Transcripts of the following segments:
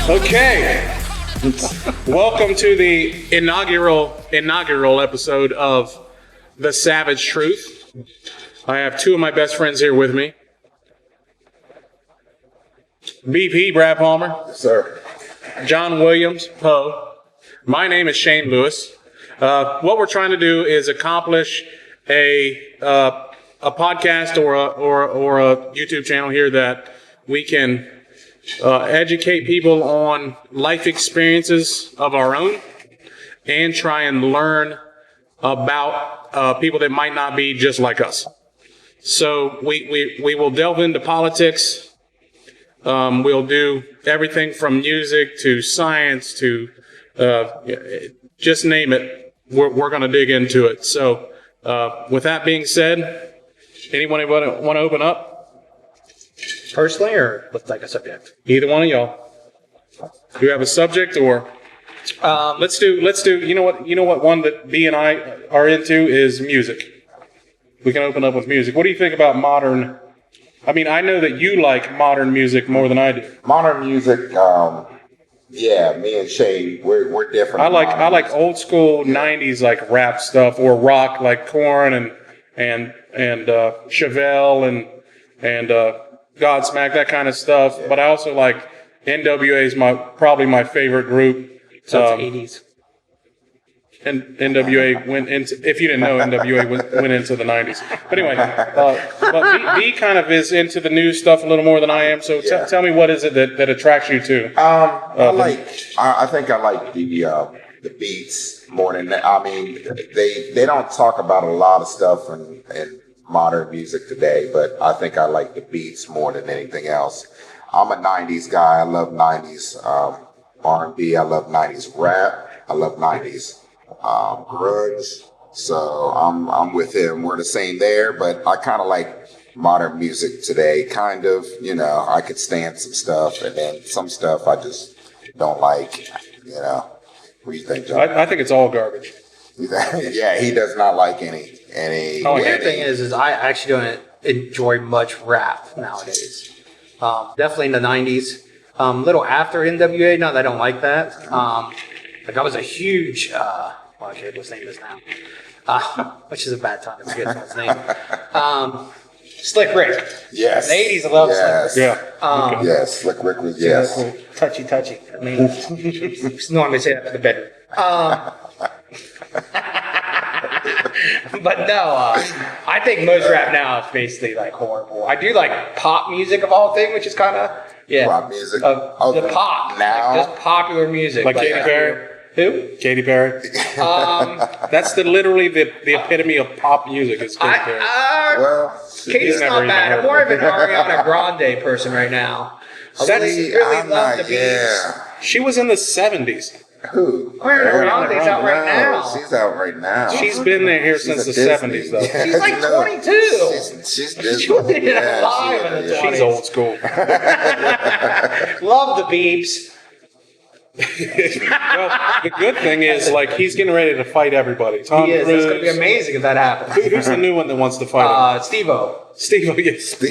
Okay. Welcome to the inaugural episode of The Savage Truth. I have two of my best friends here with me. BP, Brad Palmer. Yes, sir. John Williams, Poe. My name is Shane Lewis. What we're trying to do is accomplish a podcast or a YouTube channel here that we can educate people on life experiences of our own and try and learn about people that might not be just like us. So we will delve into politics. We'll do everything from music to science to just name it. We're going to dig into it. So with that being said, anyone want to open up? Personally, or with like a subject? Either one of y'all. Do you have a subject, or let's do. You know what? One that B and I are into is music. We can open up with music. What do you think about modern? I mean, I know that you like modern music more than I do. Modern music, yeah, me and Shane, we're different. I like old school '90s like rap stuff or rock like Korn and Chevelle and Godsmack, that kind of stuff. Yeah. But I also like NWA is probably my favorite group. So it's 80s. And NWA went into, if you didn't know, NWA went into the 90s. But anyway, but B kind of is into the new stuff a little more than I am. So tell me, what is it that attracts you to? I think I like the beats more than that. I mean, they don't talk about a lot of stuff in modern music today, but I think I like the beats more than anything else. I'm a 90s guy. I love 90s R&B. I love 90s rap. I love 90s grunge. So I'm with him. We're the same there, but I kind of like modern music today. Kind of, I could stand some stuff, and then some stuff I just don't like. What do you think, John? I think it's all garbage. Yeah, he does not like any. The weird thing is I actually don't enjoy much rap nowadays. Definitely in the 90s. Little after NWA, not that I don't like that. I was a huge, I forget what his name is now. Which is a bad time to forget his name. Slick Rick. Yes. In the 80s, I love Slick Rick. Yeah. Yes, Slick Rick was, yes. Touchy. I mean, normally say that in the bedroom. But no, I think most rap now is basically like horrible. I do like pop music of all things, which is kind of pop music. The pop now, like just popular music, like Katy Perry. Who? Katy Perry. That's literally the epitome of pop music. Is Katy Perry. Katie's not bad. I'm more of an Ariana Grande person right now. I really love the beats. Yeah. She was in the 70s. Who? Ariana Grande's out right now. She's out right now. She's been there here since the 70s, though. She's like 22. She's Disney. She wasn't even alive in the 20s. She's old school. Love the beeps. Well, the good thing is, like, he's getting ready to fight everybody. Tom He is. Cruise. It's going to be amazing if that happens. Who's the new one that wants to fight him? Steve-O. Steve. Yes.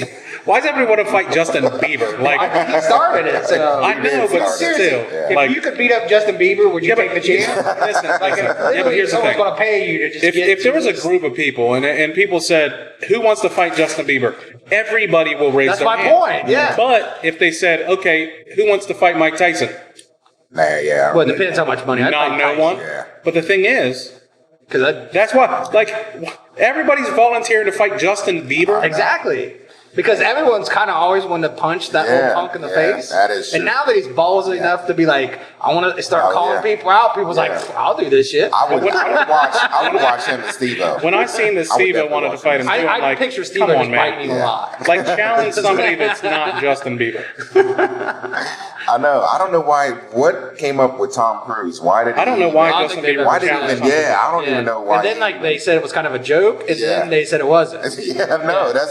Why does everyone want to fight Justin Bieber? Like, he started it, so. I know, but still. If you could beat up Justin Bieber, would you take the chance? Listen, But here's someone's going to pay you to just if there was a group of people and people said, who wants to fight Justin Bieber? Everybody will raise their hand. That's my point, yeah. But if they said, okay, who wants to fight Mike Tyson? Yeah. Well, it depends how much money. Not no one. Yeah. But the thing is, because that's why, like, everybody's volunteering to fight Justin Bieber. Exactly. Because everyone's kind of always wanted to punch that little punk in the face. That is true. And now that he's ballsy enough to be like, I want to start calling people out, people's like, I'll do this shit. I would watch him and Steve-O. When I seen that Steve-O wanted to fight him, too, I'm I like, picture Steve-O come on, just man. biting me a lot. Like, challenge somebody that's not Justin Bieber. I know. I don't know why. What came up with Tom Cruise? Why did I don't know why Justin Bieber. Why did even? Yeah, I don't even know why. And then like they said it was kind of a joke, and then they said it wasn't. That's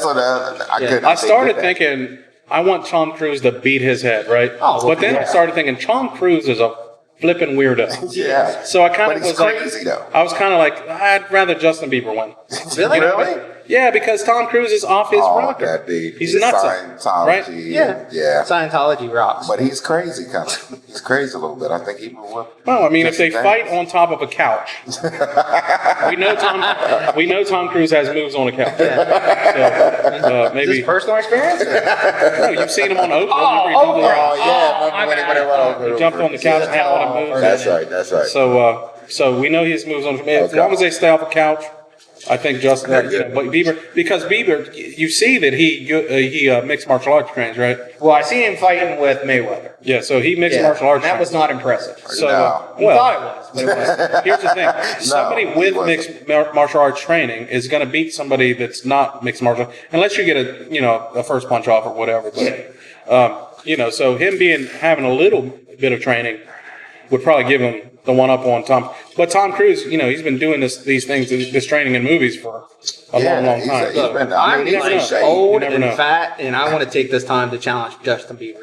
what I couldn't. I started thinking, I want Tom Cruise to beat his head, right? But then I started thinking, Tom Cruise is a flipping weirdo. Yeah. So I kind of was crazy, like, though. I was kind of like, I'd rather Justin Bieber win. Really? Really? Yeah, because Tom Cruise is off his rocker. that dude. He's nuts, right? Scientology. Yeah. Yeah. Scientology rocks. But he's crazy, kind of. He's crazy a little bit. I think he will whip. Well, I mean, if they Jesse fight James. on top of a couch, we know Tom Cruise has moves on a couch. So, Is maybe this personal experience? no, you've seen him on Oprah. Oh, Remember he jumped Oprah. Oh, yeah. Oh, my Remember when he bad. went around He jumped on the couch and had one of them moves. That's right. That's right. So we know his moves on. As long as they stay off a couch, I think Justin. But Bieber, because Bieber, you see that he mixed martial arts trains, right? Well, I seen him fighting with Mayweather. Yeah. So he mixed Yeah, martial arts. that was trains. not impressive. So No. He well, thought it was, but it wasn't. here's the thing: somebody he with wasn't. mixed martial arts training is going to beat somebody that's not mixed martial arts, unless you get a first punch off or whatever. But so him having a little bit of training would probably give him the one up on Tom. But Tom Cruise, he's been doing this training in movies for a long time. He's So- been, I'm he's never in know. shape. old You never and know. fat, and I want to take this time to challenge Justin Bieber.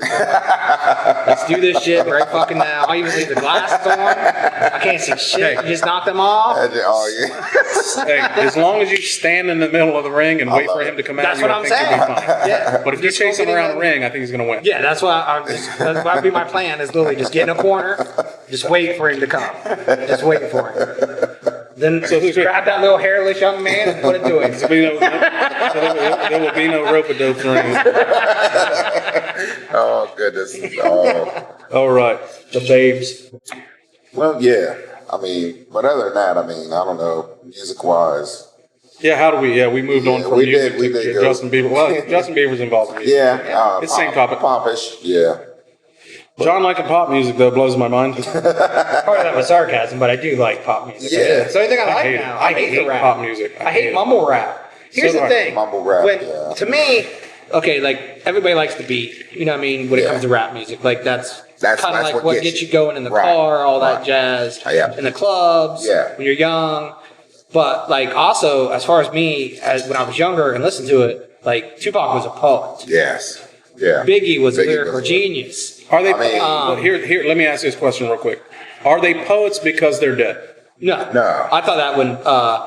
Let's do this shit right fucking now. I even leave the glasses on. I can't see shit. You just knock them off. Oh, yeah. Hey, as long as you stand in the middle of the ring and wait love for it. him to come That's out, what I'm think saying. you'll be fine. Yeah. But if you Just chase him don't get around the in ring, I think he's going to win. Yeah, that's that'd be my plan. Is literally just get in a corner, just wait for him to come, just wait for him. Then who's- grab that little hairless young man and put it to him. There will be no rope-a-dope or anything. Oh, goodness. Oh. All right. The babes. Well, yeah. I mean, but other than that, I don't know, music-wise. Yeah, how do we? Yeah, we moved on Yeah, from we music did, we to did go. Justin Bieber. Well, Justin Bieber's involved in music. Yeah. It's the same topic. Popish, yeah. John liking pop music though blows my mind. Part of that was sarcasm, but I do like pop music. Yeah. It's the only thing I like hate it. now. I I hate hate the rap. pop music. I I hate hate it. mumble rap. Here's So the do I. thing. Mumble rap, When, yeah. To me, okay, like everybody likes the beat. You know what I mean? When it Yeah. comes to rap music, like that's kind of that's like what gets you going in the Right. car, all that Right. jazz, Yeah. in the clubs, Yeah. when you're young. But like also, as far as me, as when I was younger and listened to it, like Tupac was a poet. Yes. Yeah. Biggie was a Biggie lyrical was a- genius. Are they? I mean- well, here, let me ask you this question real quick. Are they poets because they're dead? No, No. I thought that when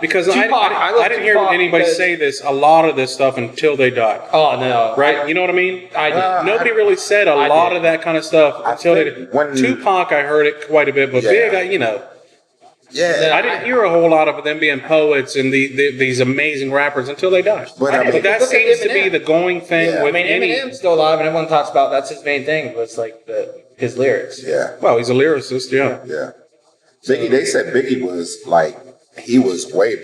Because Tupac, I love didn't hear Tupac anybody because- say this. A lot of this stuff until they died. Oh no, Right? You know what I mean? I did. Nobody really said a lot did. of that kind of stuff until they think did. when- Tupac, I heard it quite a bit, but Yeah. Big, Yeah. I didn't hear a whole lot of them being poets and these amazing rappers until they died. But I mean- But that Look at seems to be Eminem. the going thing Yeah. with I mean, any. Eminem's still alive, and everyone talks about that's his main thing was like his lyrics. Yeah. Well, he's a lyricist, yeah. Yeah. Biggie, they said Biggie was he was way,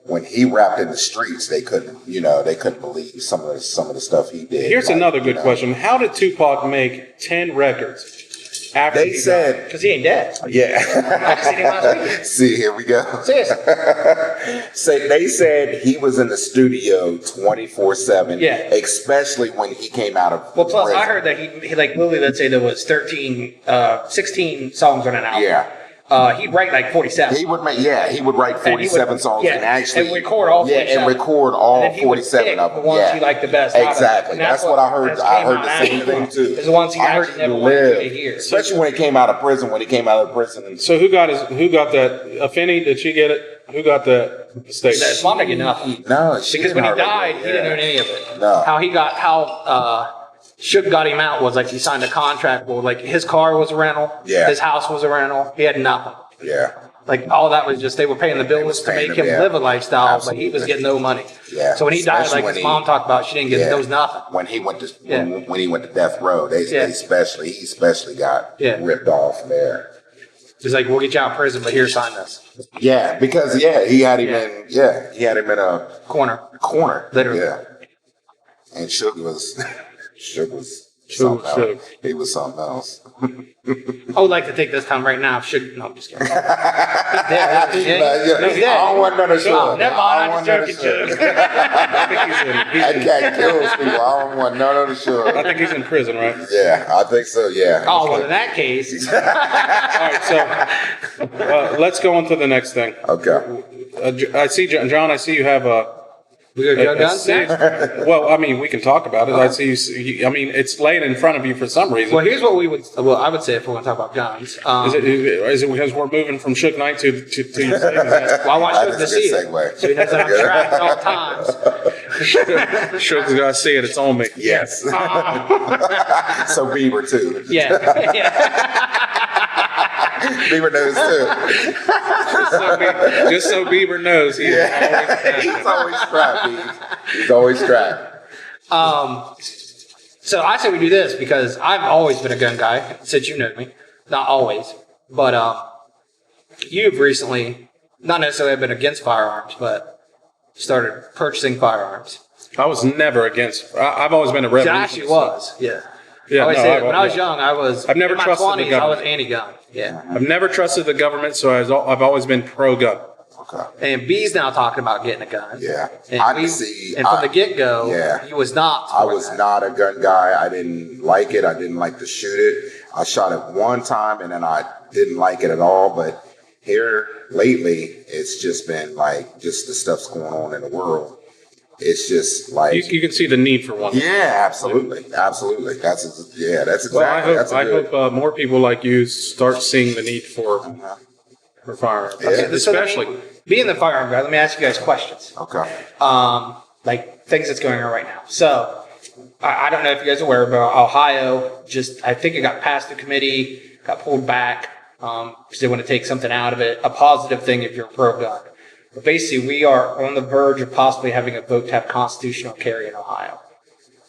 when he rapped in the streets, they couldn't believe some of the stuff he did. Here's Like, another you good know. question. How did Tupac make 10 records after They he died? said, Because he ain't dead. yeah. I just seen him last week. See, here we go. Seriously. They said he was in the studio 24/7. Yeah. Especially when he came out of Well, plus prison. I heard that he like literally, let's say there was 16 songs on an album. Yeah. He'd write like 47. He would write And he would- 47 songs yeah, and actually and record all 47. and record all And then he would 47 pick of them. the ones yeah. he liked the best out of them. Exactly. And That's what I heard. that's I came heard out the same after. thing too. Is the ones he I heard actually never wanted to hear. especially when he came out of prison. When he came out of prison, and So who got that? Finney, did she get it? Who got that estate? His mom didn't get nothing. no, she Because didn't when he hardly died, get he it. didn't own any of it. No. How Suge got him out was like he signed a contract where like his car was a rental, Yeah. his house was a rental, he had nothing. Yeah, Like all that was just they were paying the bills to paying make him, him yeah. live a lifestyle, Absolutely. but he was getting no money. Yeah. So when he died, Especially like when his he- mom talked about, she didn't get yeah. there was nothing. When he went to Yeah. when he went to death row, he especially got Yeah. ripped off there. He's like, we'll get you out of prison, but here, sign this Yeah, because he had him Yeah. he had him in a corner. corner. Literally. Yeah. And Suge was something Suge. else. He was something else. I would like to take this time right now. Should no, I'm just kidding. He's dead. Yeah, He's dead. I don't want none of Oh, Suge. never mind. I'm just joking, Suge. I think That cat kills people. I don't want none of the I Suge. think he's in prison, right? Yeah, I think so. Yeah. Oh, well, in that case, All right, so let's go on to the next thing. Okay. I see, John. I see you have We go go guns next? Well, I mean, we can talk about it. I see. I mean, it's laying in front of you for some reason. Well, here's what I would say if we're going to talk about guns. Is it because we're moving from Shook Knight to you? Well, I want Shook to That's a see good it. segue. So he knows that I'm tracked at all times. Shook's got to see it. It's on me. Yes. So Bieber too. Yeah. Bieber knows too. Just so Bieber knows, he's He's always strapped. He's always strapped. So I say we do this because I've always been a gun guy since you know me. Not always, but you've recently, not necessarily been against firearms, but started purchasing firearms. I was never against. I've always been a rebel. I actually was, yeah. Yeah, I always no, say I- that when I was yeah. young, I've never in my trusted the 20s, I was government. anti-gun. Yeah. I've never trusted the government, so I've always been pro-gun. Okay. And B's now talking about getting a gun. Yeah. And, I we- see. and from the get-go, Yeah. he was not. I for was that. not a gun guy. I didn't like it. I didn't like to shoot it. I shot it one time and then I didn't like it at all. But here lately, it's just been like just the stuff's going on in the world. It's just like You can see the need for one. yeah, absolutely, absolutely. That's exactly. Well, I that's a hope good. more people like you start seeing the need for firearms, Yeah. especially. So, being the firearm guy, let me ask you guys questions. Okay. Like things that's going on right now. So I don't know if you guys are aware, but Ohio I think it got passed the committee, got pulled back because they want to take something out of it. A positive thing if you're pro-gun. But basically, we are on the verge of possibly having a vote to have constitutional carry in Ohio.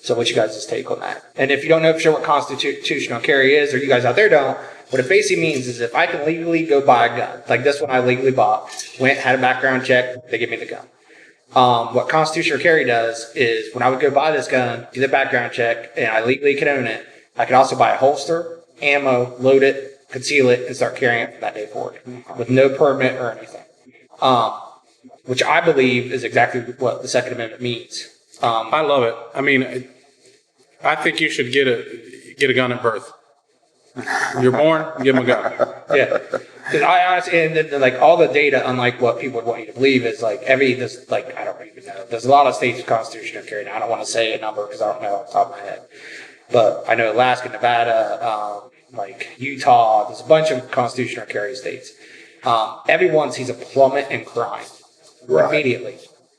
So what's you guys' take on that? And if you don't know for sure what constitutional carry is, or you guys out there don't, what it basically means is if I can legally go buy a gun, like this one I legally bought, went, had a background check, they give me the gun. What constitutional carry does is when I would go buy this gun, do the background check, and I legally can own it, I could also buy a holster, ammo, load it, conceal it, and start carrying it from that day forward with no permit or anything. Which I believe is exactly what the Second Amendment means. I love it. I mean, I think you should get a gun at birth. You're born, give them a gun. Yeah, because I honestly, and then, like all the data, unlike what people would want you to believe, is like I don't even know. There's a lot of states with constitutional carry. Now I don't want to say a number because I don't know off the top of my head, but I know Alaska, Nevada, like Utah. There's a bunch of constitutional carry states. Everyone sees a plummet in crime immediately.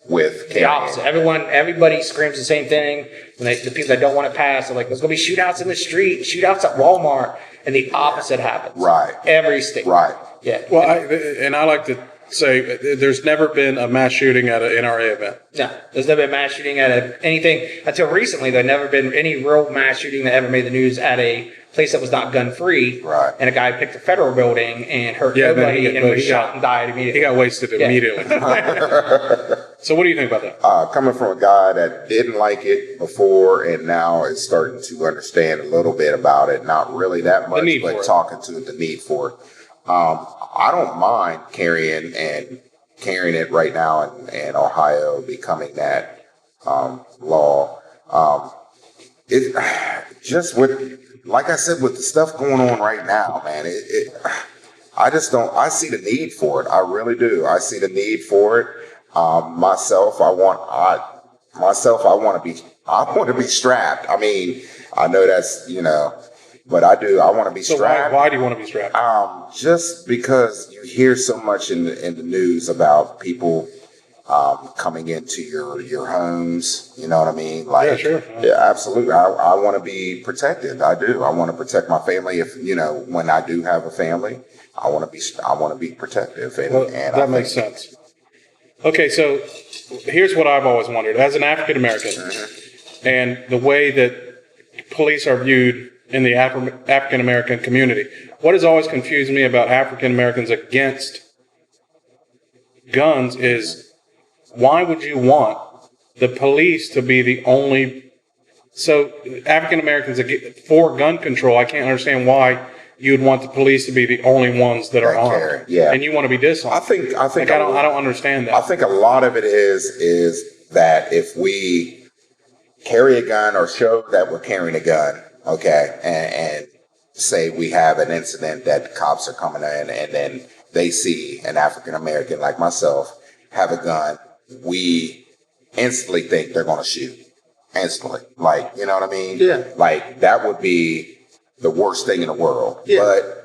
With The opposite. Everybody screams the same thing. When the people that don't want it passed are like, "There's going to be shootouts in the street, shootouts at Walmart," and the opposite happens. Right. Every state. Right. Yeah. Well, I like to say there's never been a mass shooting at an NRA event. No, there's never been mass shooting at anything until recently. There's never been any real mass shooting that ever made the news at a place that was not gun free. Right. And a guy picked a federal building and hurt Yeah, but nobody and was he shot got- and died immediately. He got wasted immediately. So what do you think about that? Coming from a guy that didn't like it before and now is starting to understand a little bit about it, not really that much, need for but it. talking to the need for it. I don't mind carrying it right now in Ohio becoming that law. It just like I said, with the stuff going on right now, man, I just don't. I see the need for it. I really do. I see the need for it. Myself, I want to be strapped. I mean, I know that's but I do. I want to be So strapped. why do you want to be strapped? Just because you hear so much in the news about people coming into your homes, you know what I mean? Like, Yeah, sure. Yeah, absolutely. I want to be protected. I do. I want to protect my family. If when I do have a family, I want to be protective. And, Well, and that makes sense. Okay, so here's what I've always wondered. As an African American, and the way that police are viewed in the African American community, what has always confused me about African Americans against guns is why would you want the police to be the only? So African Americans for gun control, I can't understand why you'd want the police to be the only ones that are That carry, armed. yeah. And you want to be disarmed. I think Like, I don't understand that. I think a lot of it is that if we carry a gun or show that we're carrying a gun, okay, and say we have an incident that cops are coming in and then they see an African American like myself have a gun, we instantly think they're going to shoot. Instantly. Like, you know what I mean? Yeah. Like, that would be the worst thing in the world. Yeah. But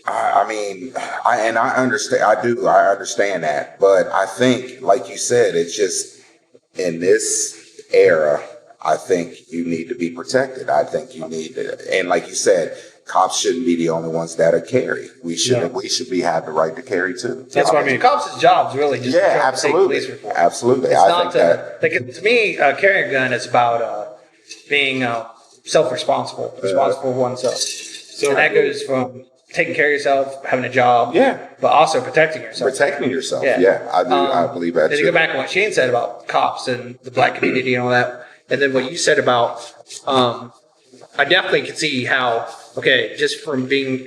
I understand. I understand that. But I think, like you said, it's just in this era, I think you need to be protected. I think you need to, and like you said, cops shouldn't be the only ones that are carry. We should have the right to carry too. That's what I mean. Cops' job's really just to Yeah, show up and take absolutely. police report. Absolutely. It's I not think that. to me, carrying a gun is about being self-responsible, responsible for oneself. So that goes from taking care of yourself, having a job, Yeah. but also protecting yourself. Protecting yourself. Yeah. Yeah, I do. I believe that And to too. go back to what Shane said about cops and the black community and all that, and then what you said about, I definitely can see how, okay, just from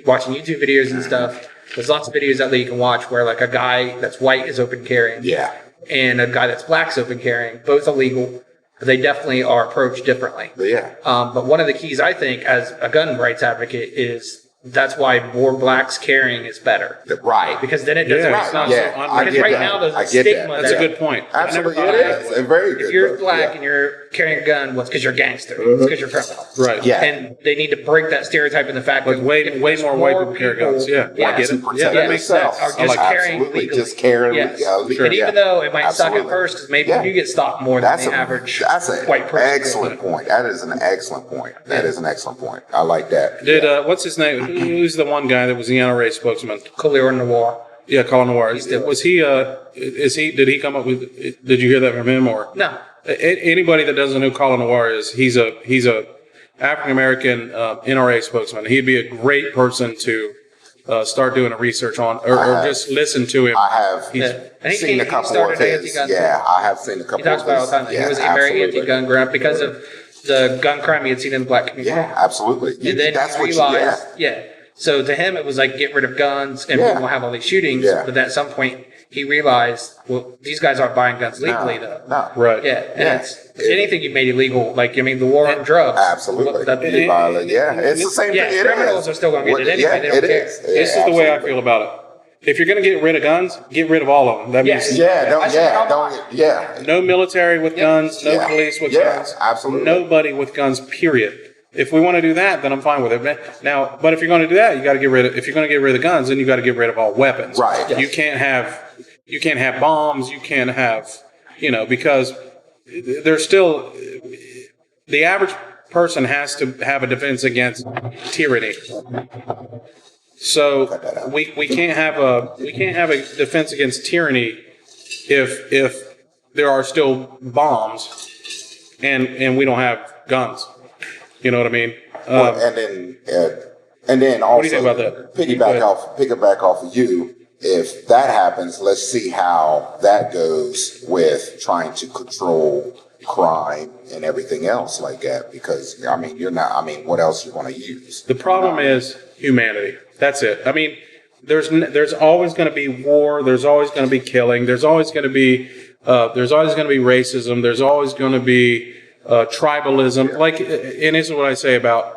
watching YouTube videos and stuff, there's lots of videos out there you can watch where like a guy that's white is open carrying, Yeah. and a guy that's black is open carrying, both illegal, but they definitely are approached differently. Yeah. But one of the keys, I think, as a gun rights advocate, is that's why more blacks carrying is better. Right. Because then it doesn't. Yeah, it's not yeah, so, I because get right that. now there's I a get that. stigma. That's a that good point. Absolutely. I never It thought of is. that. It's very good. if you're but, black yeah. and you're carrying a gun, well, it's because you're a gangster. It's because you're a criminal. Right. Yeah. And they need to break that stereotype in the fact Like that way if more there's white people carry guns. Yeah, I get To it. protect Yeah, that makes sense. themselves. Or just carrying Absolutely. legally. Just carrying. Yes. Sure. And even though it might suck at Absolutely. first, because maybe Yeah. you get stopped more That's than the a, average that's an white person. excellent point. That is an excellent point. That is an excellent point. I like that. Did what's his name? Who's the one guy that was the NRA spokesman? Coleor Noir. Yeah, Colin Noir. still Was he? Did he come up with? Did you hear that from him or? No. Anybody that doesn't know who Colin Noir is, he's a African American NRA spokesman. He'd be a great person to start doing a research on, or just listen to him. I have Yeah. And seen a he couple started of his. anti-gun Yeah, too. I have seen a couple He talks of about it his. all the time. Yeah, He was very absolutely. anti-gun grant because of the gun crime he had seen in the black community. Yeah, absolutely. And then That's he what you. realized, Yeah. So to him, it was like get rid of guns and Yeah. people won't have all these shootings. Yeah. But then at some point, he realized, well, these guys aren't buying guns legally, though. No. Right. Yeah, and Yeah. it's anything you made illegal, like I mean, the war on drugs. Absolutely. That- You violate- yeah, it's the same Yeah, thing. It criminals is. are still gonna get it anyway, Yeah, they don't it care. is. This Yeah, is the way I absolutely. feel about it. If you're going to get rid of guns, get rid of all of them. That means Yeah, I don't. should Yeah, come don't. Yeah. no military with guns, no Yeah. police with Yeah, guns, absolutely. nobody with guns. Period. If we want to do that, then I'm fine with it. Now, but if you're going to do that, you got to get rid of. If you're going to get rid of guns, then you got to get rid of all weapons. Right. You can't have bombs. You can't have, because there's still the average person has to have a defense against tyranny. So we can't have a defense against tyranny if there are still bombs and we don't have guns. You know what I mean? And then also What do you think about that? Go ahead. piggyback off of you. If that happens, let's see how that goes with trying to control crime and everything else like that. Because I mean, what else you want to use? The problem is humanity. That's it. I mean, there's always going to be war. There's always going to be killing. There's always going to be racism. There's always going to be tribalism. Like, and this is what I say about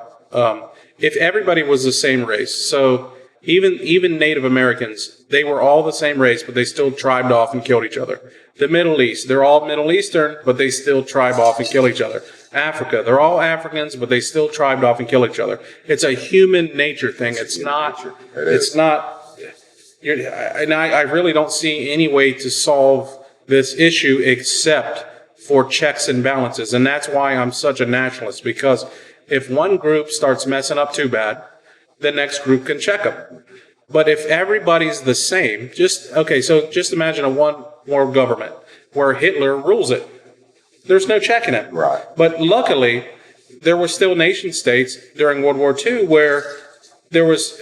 if everybody was the same race. So even Native Americans, they were all the same race, but they still tribed off and killed each other. The Middle East, they're all Middle Eastern, but they still tribe off and kill each other. Africa, they're all Africans, but they still tribed off and kill each other. It's a human nature thing. It's not. It is. It's not. And I really don't see any way to solve this issue except for checks and balances. And that's why I'm such a nationalist, because if one group starts messing up too bad, the next group can check them. But if everybody's the same, just imagine a one world government where Hitler rules it. There's no checking it. Right. But luckily, there were still nation states during World War II where there was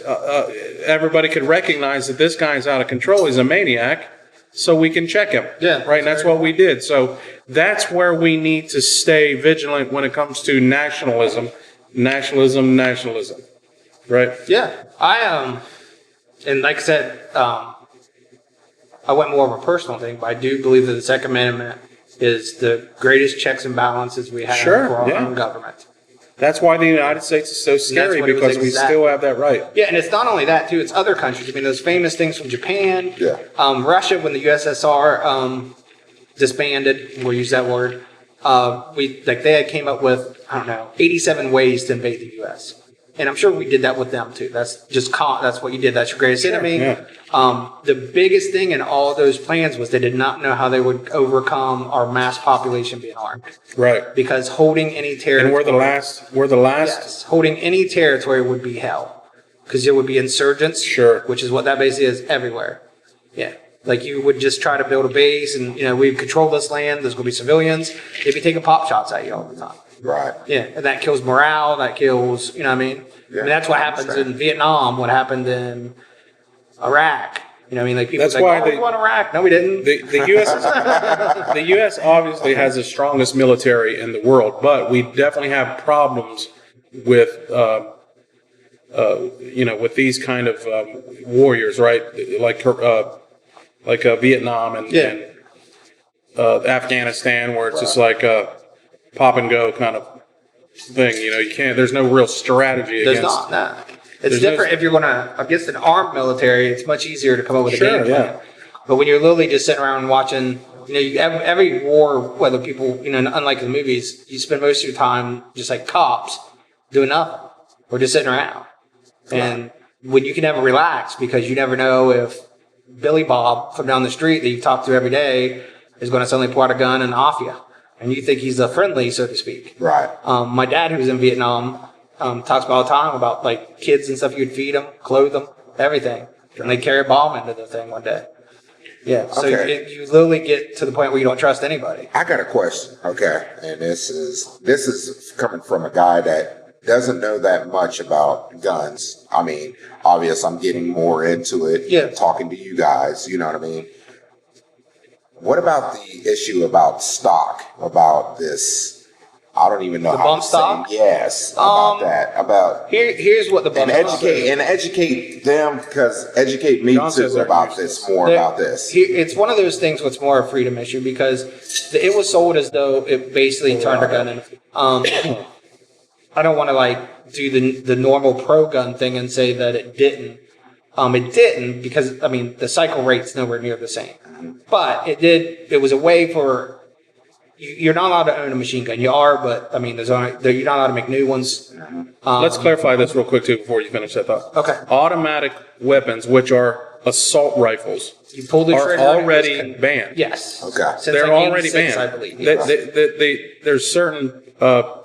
everybody could recognize that this guy's out of control. He's a maniac, so we can check him. Yeah. Right. And that's what we did. So that's where we need to stay vigilant when it comes to nationalism. Right. Yeah, and like I said, I went more of a personal thing, but I do believe that the Second Amendment is the greatest checks and balances we have Sure, for our yeah. own government. That's why the United States is so scary, what it was because we exact- still have that right. Yeah, and it's not only that too; it's other countries. I mean, those famous things from Japan, Yeah. Russia when the USSR disbanded. We'll use that word. They had came up with, I don't know, 87 ways to invade the U.S. And I'm sure we did that with them too. That's just that's what you did. That's your greatest enemy. Yeah. The biggest thing in all those plans was they did not know how they would overcome our mass population being armed. Right. Because holding any territory. And we're the last. Yes, holding any territory would be hell. Because there would be insurgents. Sure. Which is what that basically is everywhere. Yeah. Like you would just try to build a base and, we control this land. There's going to be civilians. They'd be taking pop shots at you all the time. Right. Yeah. And that kills morale. That kills, you know what I mean? Yeah, That's what happens in Vietnam. What happened in Iraq. Like people That's say, why we won Iraq. No, we didn't. The U.S. the U.S. obviously has the strongest military in the world, but we definitely have problems with with these kind of warriors, right? Like Vietnam and Afghanistan, where it's just like a pop and go kind of thing. You can't. There's no real strategy. There's against. not. Nah. It's different if you're going to against an armed military. It's much easier to come up with a game plan. Yeah. But when you're literally just sitting around watching, every war, whether people, unlike the movies, you spend most of your time just like cops doing nothing or just sitting around. And when you can never relax because you never know if Billy Bob from down the street that you talk to every day is going to suddenly pull out a gun and off you. And you think he's a friendly, so to speak. Right. My dad, who's in Vietnam, talks about all the time about like kids and stuff. You'd feed them, clothe them, everything. And they carry a bomb into the thing one day. Yeah. So you literally get to the point where you don't trust anybody. I got a question. Okay. And this is coming from a guy that doesn't know that much about guns. I mean, obvious I'm getting more into it. Yeah. Talking to you guys, you know what I mean? What about the issue about stock? About this? I don't even know The how bump to stock? say yes about that. About Here's what the bump stock is. educate them because educate me John says too they're about useless. this more about this. It's one of those things what's more a freedom issue because it was sold as though it basically turned a gun into. I don't want to do the normal pro gun thing and say that it didn't. It didn't because the cycle rate's nowhere near the same. But it did. It was a way for you're not allowed to own a machine gun. You are, but you're not allowed to make new ones. Let's clarify this real quick too before you finish that thought. Okay. Automatic weapons, which are assault rifles, You pull the are trigger. and it already goes banned. Yes. Okay. Since They're like already 86, banned. I believe. There's certain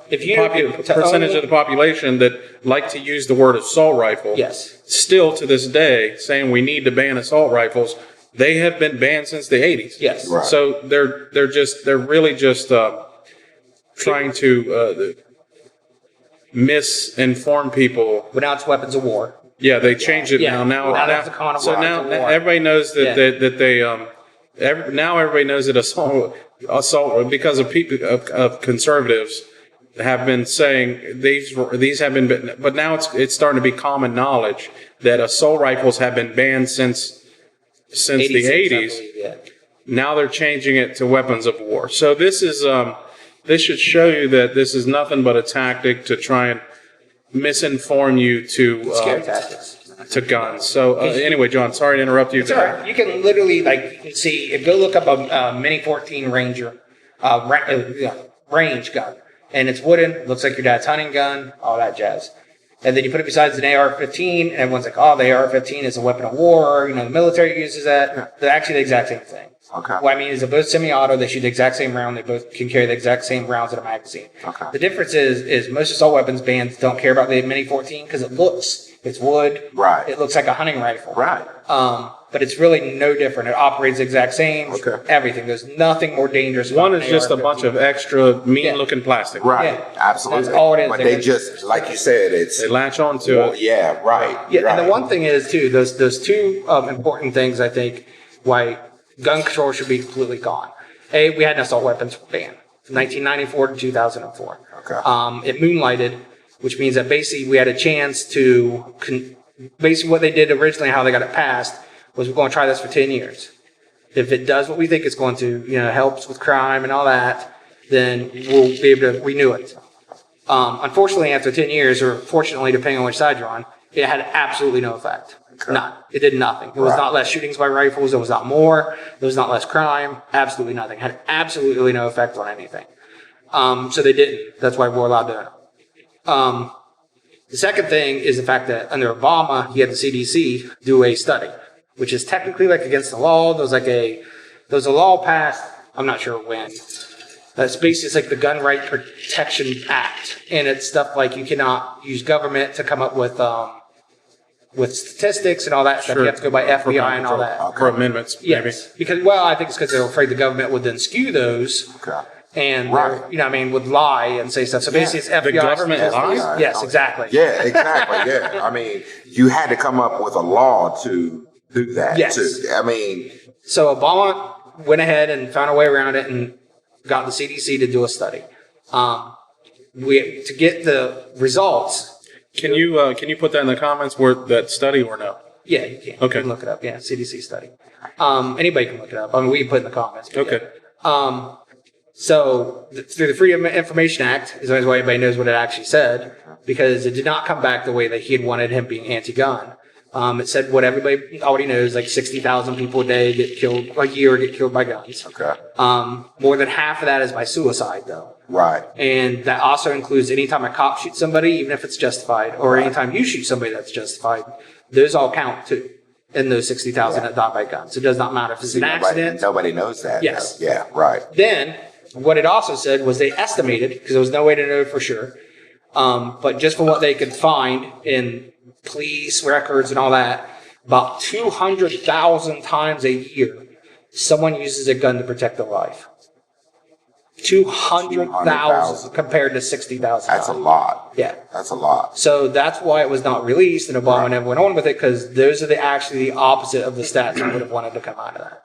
If you percentage of the population that like to use the word assault rifle. Yes. Still to this day, saying we need to ban assault rifles. They have been banned since the 80s. Yes. Right. So they're really just trying to misinform people. But now it's weapons of war. Yeah, they changed it Yeah. now. Now that's a con of so war. now It's a war. everybody knows that Yeah. that they now everybody knows that assault because of people of conservatives have been saying these have been, but now it's starting to be common knowledge that assault rifles have been banned since the 86, I 80s. believe, yeah. Now they're changing it to weapons of war. So this this should show you that this is nothing but a tactic to try and misinform you Scare tactics. to guns. So anyway, John, sorry to interrupt you. It's all right. You can literally you can see if you go look up a Mini 14 Ranger range gun, and it's wooden, looks like your dad's hunting gun, all that jazz. And then you put it beside an AR-15, and everyone's like, "Oh, the AR-15 is a weapon of war." The military uses that. They're actually the exact same thing. Okay. What I mean is they're both semi-auto. They shoot the exact same round. They both can carry the exact same rounds in a magazine. Okay. The difference is most assault weapons bans don't care about the Mini 14 because it's wood. Right. It looks like a hunting rifle. Right. But it's really no different. It operates the exact same. Okay. Everything. There's nothing more dangerous. One about is an just a AR-15. bunch of extra mean-looking plastic. Right. Yeah. Absolutely. That's all it is. But they just, like you said, it's They latch on to well, it. yeah, right. Yeah, right. and the one thing is too, those two important things I think why gun control should be completely gone. We had an assault weapons ban from 1994 to 2004. Okay. It moonlighted, which means that basically we had a chance to basically what they did originally, how they got it passed, was we're going to try this for 10 years. If it does what we think it's going to, helps with crime and all that, then we'll be able to renew it. Unfortunately, after 10 years, or fortunately, depending on which side you're on, it had absolutely no effect. None. It did nothing. It was Right. not less shootings by rifles. It was not more. It was not less crime. Absolutely nothing. Had absolutely no effect on anything. So they didn't. That's why we're allowed to. The second thing is the fact that under Obama, he had the CDC do a study, which is technically like against the law. There was a law passed, I'm not sure when. That's basically it's like the Gun Right Protection Act. And it's stuff like you cannot use government to come up with statistics and all that stuff. Sure. You have to go by FBI and all that. For amendments, maybe. Yes. Because, well, I think it's because they're afraid the government would then skew those. Okay. And, Right. you know what I mean, would lie and say stuff. So basically it's FBI. government statistics. lies? Yes, exactly. Yeah, exactly. Yeah. I mean, you had to come up with a law to do that. Yes. Too. I mean, So Obama went ahead and found a way around it and got the CDC to do a study. To get the results, Can you put that in the comments where that study or no? yeah, you can. Okay. You can look it up. Yeah, CDC study. Anybody can look it up. I mean, we can put it in the comments. but Okay. yeah. So through the Freedom of Information Act is always why everybody knows what it actually said, because it did not come back the way that he had wanted him being anti-gun. It said what everybody already knows, like 60,000 people a day get killed, a year get killed by guns. okay. More than half of that is by suicide, though. Right. And that also includes anytime a cop shoots somebody, even if it's justified, or anytime you shoot somebody that's justified, those all count too in those 60,000 that die by guns. It does not matter if it's an accident. Nobody knows that. Yes. Yeah, right. Then, what it also said was they estimated, because there was no way to know for sure, but just from what they could find in police records and all that, about 200,000 times a year, someone uses a gun to protect their life. 200,000 compared to 60,000. That's a lot. Yeah. That's a lot. So that's why it was not released, and Obama never went on with it, because those are actually the opposite of the stats I would have wanted to come out of that.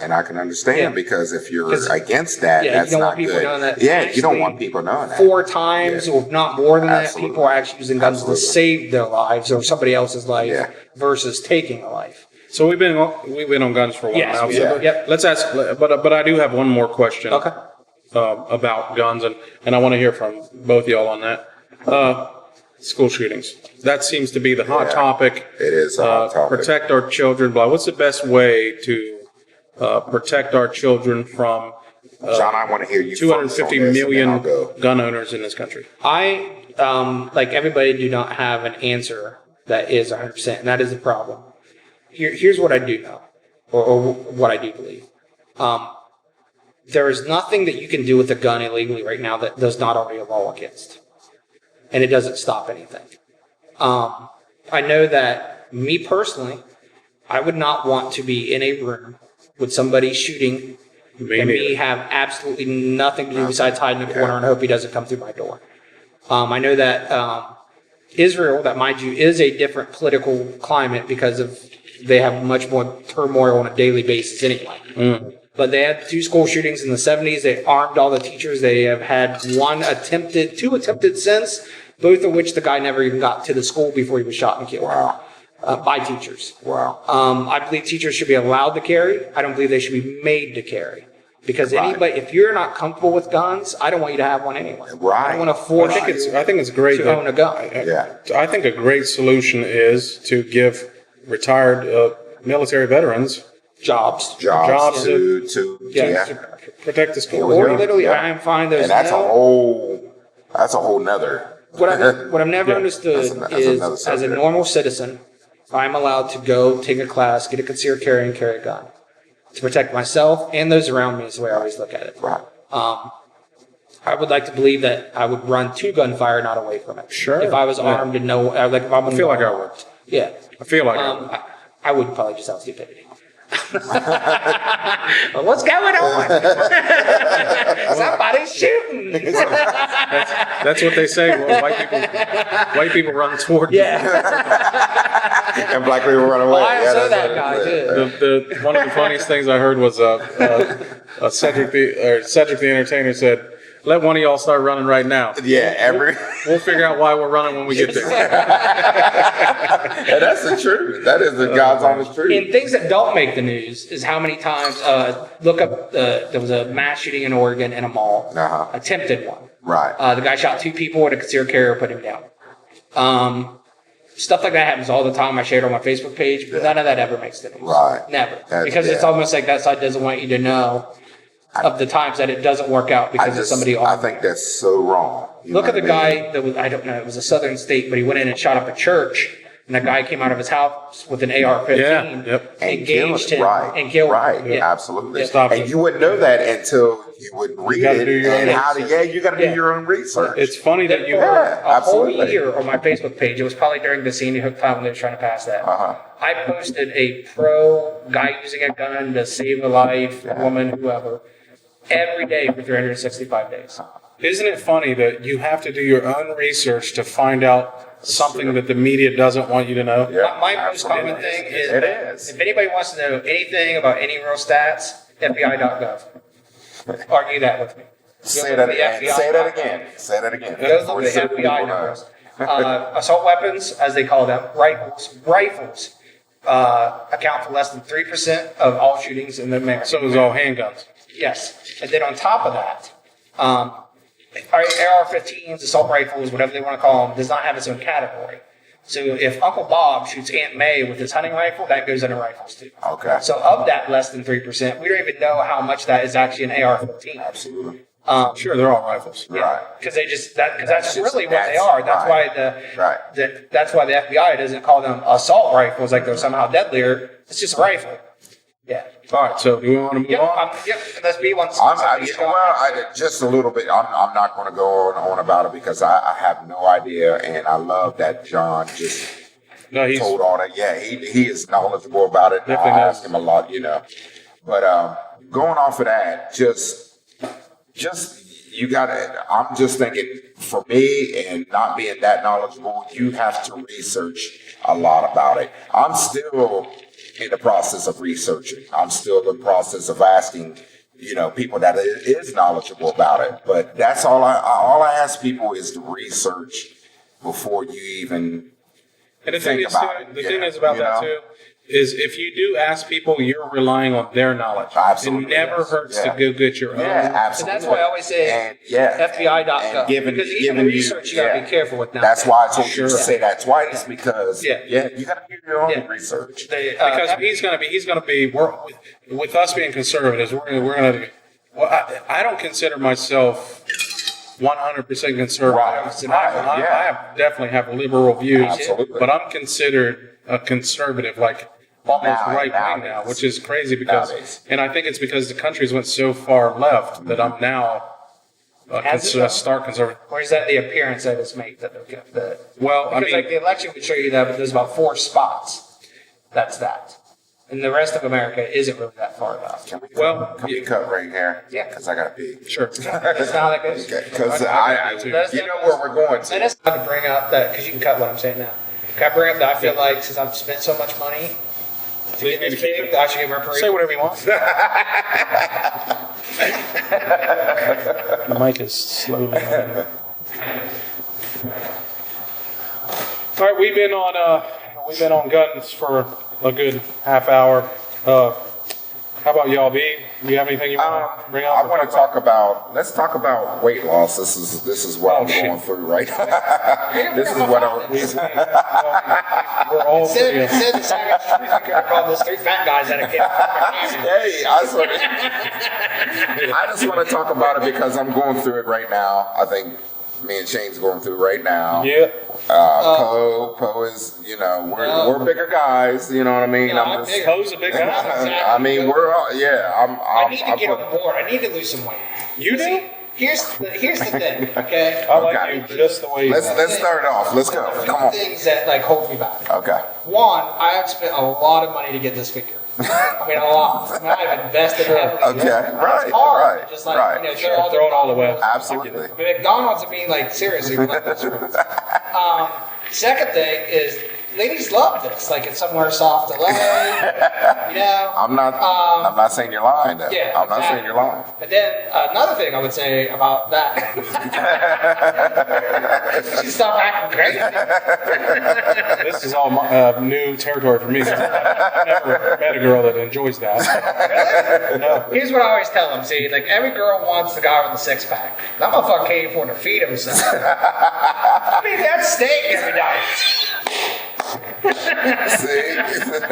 And I can understand Yeah. because if you're 'Cause- against that, yeah, you that's don't not want people good. knowing that Yeah, you don't actually want people knowing that. 4 times, Yeah. or not more than that, Absolutely. people are actually using guns Absolutely. to save their lives or somebody else's life Yeah. versus taking a life. So we've been on guns for a while Yes, now. we So have. Yep. Let's ask, but I do have one more question. Okay. About guns, and I want to hear from both y'all on that. School shootings. That seems to be the hot Yeah. topic. It is a hot topic. Protect our children. Blah. What's the best way to protect our children from John, I want to hear you. 250 focus on this, and then I'll million go. gun owners in this country? I, like everybody, do not have an answer that is 100%, and that is the problem. Here's what I do know, or what I do believe. There is nothing that you can do with a gun illegally right now that there's not already a law against. And it doesn't stop anything. I know that me personally, I would not want to be in a room with somebody shooting Me and me neither. have absolutely nothing to do besides hide in the corner and hope he doesn't come through my door. I know that Israel, that mind you, is a different political climate because of they have much more turmoil on a daily basis anyway. But they had 2 school shootings in the 70s. They armed all the teachers. They have had 2 attempted since, both of which the guy never even got to the school before he was shot and killed. Wow. By teachers. Wow. I believe teachers should be allowed to carry. I don't believe they should be made to carry. Because Right. anybody, if you're not comfortable with guns, I don't want you to have one anyway. Right. I don't want to force I you think it's great to that- own a gun. Yeah. I think a great solution is to give retired military veterans Jobs. Jobs Yeah. to Yeah. to protect the school. Or Yeah. literally, Yeah. I am fine. There's and that's no, a whole nother. what I've never Yeah. understood That's is, another as a subject. normal citizen, I'm allowed to go take a class, get a concealed carry, and carry a gun to protect myself and those around me. Is the way I always look at it. Right. I would like to believe that I would run to gunfire, not away from it. Sure. If I was Yeah. armed and like if I'm I feel like I would. Yeah. I feel like I would. I would probably just out stupidity. Well, what's going on? Somebody's shooting. That's what they say. Well, white people run toward Yeah. And black people run away. Well, I Yeah, saw that's that what guy it is. too. the one of the funniest things I heard was Cedric the Entertainer said, "Let one of y'all start running right now. Yeah, We'll figure out why we're running when we get there." and that's the truth. That is the God's honest truth. And things that don't make the news is how many times, look up, there was a mass shooting in Oregon in a mall. Uh-huh. Attempted one. Right. The guy shot 2 people with a concealed carrier, put him down. stuff like that happens all the time. I share it on my Facebook page, but none of that ever makes the news. Right. Never. That's- Because it's yeah. almost like that side doesn't want you to know of the times that it doesn't work out because of somebody I on. think that's so wrong. You Look know at the what I mean? guy that was, I don't know, it was a southern state, but he went in and shot up a church, and a guy came out of his house with an AR-15, Yeah, yep. And engaged kill it. him, Right. and killed right. him. Yeah. Absolutely. Yeah. Stop And it. you wouldn't know that until you would read gotta it. do your and own how to, you got to Yeah. do your own research. It's funny that That you. for Yeah, a whole absolutely. year on my Facebook page, it was probably during the Sandy Hook time when they were trying to pass that. Uh-huh. I posted a pro guy using a gun to save a life, Yeah. woman, whoever, every day for 365 days. Isn't it funny that you have to do your own research to find out something that the media doesn't want you to know? Yeah, My most absolutely. common thing is, It is. if anybody wants to know anything about any real stats, FBI.gov. Argue that with me. Say Go that to the again. FBI. Say that again. Say that again. Those are Before the so FBI people know. numbers. Assault weapons, as they call them, rifles, account for less than 3% of all shootings in America. So it was all handguns. Yes. And then on top of that, AR-15s, assault rifles, whatever they want to call them, does not have its own category. So if Uncle Bob shoots Aunt May with his hunting rifle, that goes into rifles too. Okay. So of that less than 3%, we don't even know how much that is actually an AR-15. Absolutely. Sure, they're all rifles. Right. Because that's just- really what they that's are. That's right. why that's why the FBI doesn't call them assault rifles like they're somehow deadlier. It's just a rifle. Yeah. All right, so do we want to move Yep. on? Yep. Let's be one. Just a little bit. I'm not going to go on about it because I have no idea, and I love that John just No, he's told all that. Yeah, he is knowledgeable about it. I Definitely ask knows. him a lot, But going off of that, just you got to. I'm just thinking for me, and not being that knowledgeable, you have to research a lot about it. I'm still in the process of researching. I'm still in the process of asking, people that is knowledgeable about it. But that's all I ask people is to research before you even. And the thing think is, about too, it, the yeah, thing is about you that know? too, is if you do ask people, you're relying on their knowledge. Absolutely, It never yes. hurts Yeah. to go get your own. Yeah, So absolutely. that's why I always say And, yeah, FBI.gov. and giving- Because even giving you- research, you got to yeah. be careful with now. That's why I told you Sure. to say that twice because Yeah. you got to do your own Yeah. research. Because he's going to be. With us being conservatives, we're going to. Well, I don't consider myself 100% conservative. Right, And right, I yeah. definitely have liberal views, Absolutely. but I'm considered a conservative, like almost Now- right wing now, nowadays. which is crazy because, Nowadays. and I think it's because the country's went so far left that I'm now Has it? a stark conservative. Or is that the appearance that it's made? Well, I Because mean, like the election would show you that, but there's about 4 spots. That's that. And the rest of America isn't really that far left. Can we Well, can we cut right here? Yeah. Because I got to pee. sure. That's not like this. Because That's you know where we're going And to. it's not to bring up that, because you can cut what I'm saying now. Can I bring up that I feel like since I've spent so much money to get this big, I should give her a Say parade? whatever you want. The mic is slowly. All right, we've been on guns for a good half hour. How about y'all, B? Do you have anything you want to bring up? I want to talk about. Let's talk about weight loss. This is what Oh, I'm shit. going through right now. This is what I'm. We're all Instead pretty. of the second street, we could have called those 3 fat guys that have Hey, I just want to talk about it because I'm going through it right now. I think me and Shane's going through it right now. Yeah. Poe is, we're bigger guys. You know what I mean? No, I'm I'm just. bigger. Poe's a big guy. I mean, we're all, yeah. I need to get on board. I need to lose some weight. You do? Here's the thing, okay? I like Okay. you just the way you are. Let's start it off. Let's go. There's a few Come on. things that like hold me back. Okay. One, I have spent a lot of money to get this figure. I mean, a lot. I mean, I've invested heavily. Okay, right, It's hard. right, Just like, right. throw all Throw it all away. Absolutely. McDonald's, I mean, like, seriously. Second thing is, ladies love this. Like, it's somewhere soft to lay, I'm not saying you're lying though. Yeah, I'm not exactly. saying you're lying. And then another thing I would say about that. She stopped acting crazy. This is all new territory for me. 'Cause I've never met a girl that enjoys that. No. Here's what I always tell them. See, like every girl wants the guy with the 6-pack. That motherfucker can't afford to feed himself. I mean, that's steak every night. See?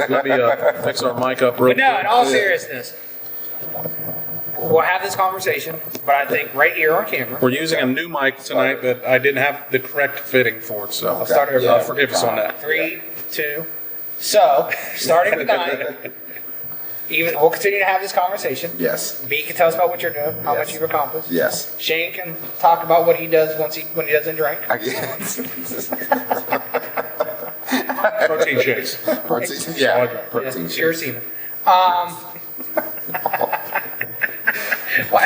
Let me fix our mic up real But no, quick. in all seriousness, we'll have this conversation, but I think right here on camera. We're using a new mic tonight that I didn't have the correct fitting for, so Okay. start over. Yeah. forgive us on that. 3, 2. So, starting tonight, we'll continue to have this conversation. Yes. B can tell us about what you're doing, how much Yes. you've accomplished. Yes. Shane can talk about what he does when he doesn't drink. I guess. Protein shakes. Protein, yeah. Protein Yeah, pure shakes. semen.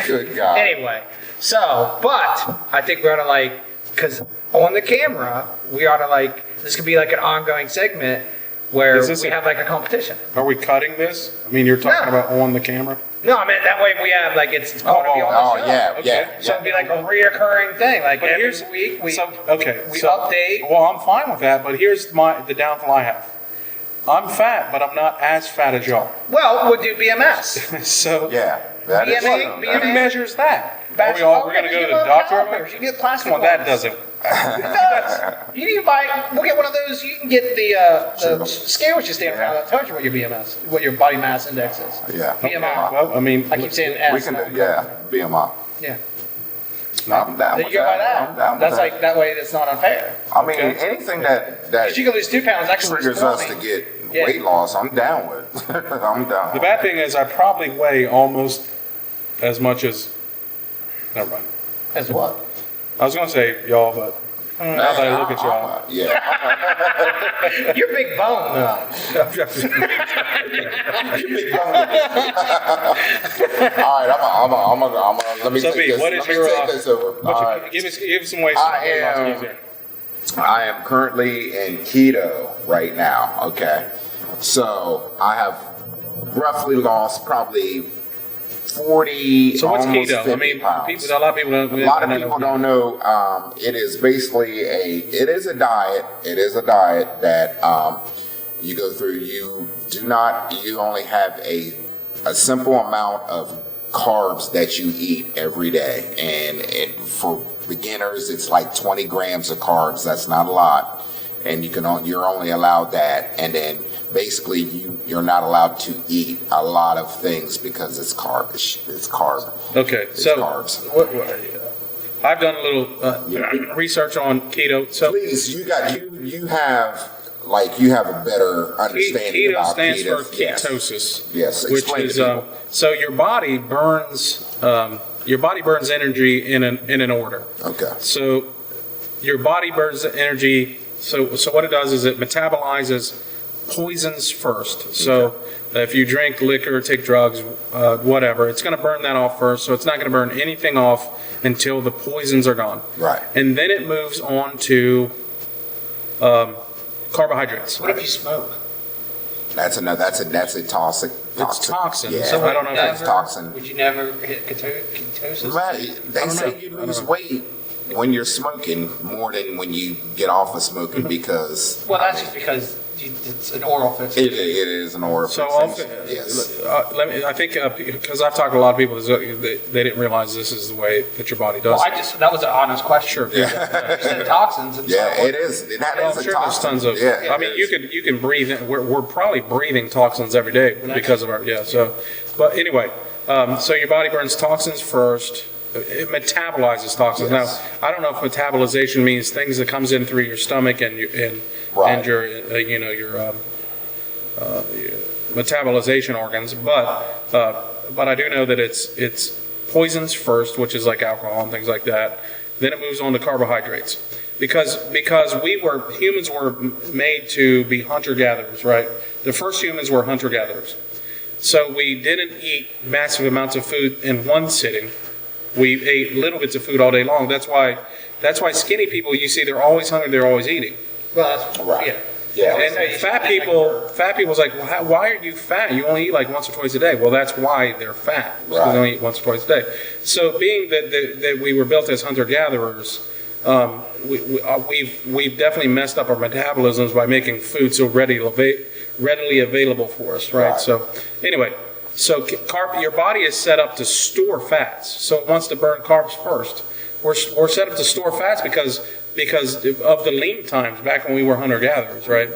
Good God. Anyway, so, but I think we ought to because on the camera, we ought to this could be like an ongoing segment where Is this we a- have like a competition. Are we cutting this? I mean, you're talking No. about on the camera? No, I mean, that way we have it's going to be on the Oh, show. yeah, Okay. yeah. So it'd be like a reoccurring thing. Like But every here's week we okay. we so, update. Well, I'm fine with that, but here's the downfall I have. I'm fat, but I'm not as fat as y'all. Well, we'll do BMS. So Yeah. That is BMA, true. BMA. who measures that? Are Bas- we all oh, we're gonna yeah, go you to get the doctor? calipers, you get plastic Come on, that ones. doesn't. It does. You need to buy. We'll get one of those. You can get the Sure. scale which you stand around that tells you what your BMS, what your body mass index is. Yeah. BMI. Well, I mean, I keep saying S. We can do, yeah, BMI. Yeah. I'm down Then with you go by that. I'm down that. with That's that. like that way. It's not unfair. I mean, Okay. anything that Because you can lose 2 pounds. Actually, lose triggers us 20. to get Yeah. weight loss, I'm down with. I'm down. the bad thing is I probably weigh almost as much as. Never mind. As what? I was gonna say y'all, but now that I look at y'all, Yeah. You're big bone. All right, I'm let me So, take B, this. what is Let me your, take this over. All right. give us some ways I to lost am- easier. I am currently in keto right now. Okay, so I have roughly lost probably 40. So what's almost keto? I 50 mean, pounds. a lot of people don't. A lot of people don't know. It is basically it is a diet. It is a diet that you go through. You only have a simple amount of carbs that you eat every day, and for beginners, it's like 20 grams of carbs. That's not a lot, and you're only allowed that, and then basically you're not allowed to eat a lot of things because it's carb. It's carb. Okay, It's so carbs. I've done a little research on keto. So Please, you have a better understanding keto about stands for Yes. ketosis. Yes, which explain is to people. so your body burns energy in an order. Okay. So your body burns the energy. So what it does is it metabolizes poisons first. So if you drink liquor, take drugs, whatever, it's going to burn that off first. So it's not going to burn anything off until the poisons are gone. Right. And then it moves on to carbohydrates. What if you smoke? That's a toxic. It's toxin. Yeah. So I don't know if it's toxin. Would you never hit ketosis? Right. They don't say know. you lose weight when you're smoking more than when you get off of smoking because Well, that's just because it's an oral fix. it is an oral So fixation. Yes. I think because I've talked to a lot of people, they didn't realize this is the way that your body does. Well, that was an honest question. Sure. You said toxins. And Yeah, so it is. That Well, is I'm a sure there's toxin. tons of. Yeah, I mean, it you can breathe. We're probably breathing toxins every day because of our So, but anyway, so your body burns toxins first. It metabolizes toxins. Yes. Now, I don't know if metabolization means things that comes in through your stomach and Right. and your your metabolization organs, but I do know that it's poisons first, which is like alcohol and things like that. Then it moves on to carbohydrates, because humans were made to be hunter gatherers, right? The first humans were hunter gatherers, so we didn't eat massive amounts of food in one sitting. We ate little bits of food all day long. That's why skinny people, you see, they're always hungry, they're always eating. Well, that's Right. yeah. Yeah. And fat people's like, well, why are you fat? You only eat like once or twice a day. Well, that's why they're fat, because Right. they only eat once or twice a day. So being that we were built as hunter-gatherers, we've definitely messed up our metabolisms by making food so readily available for us, right? Right. So anyway, your body is set up to store fats, so it wants to burn carbs first. We're set up to store fats because of the lean times back when we were hunter-gatherers, right?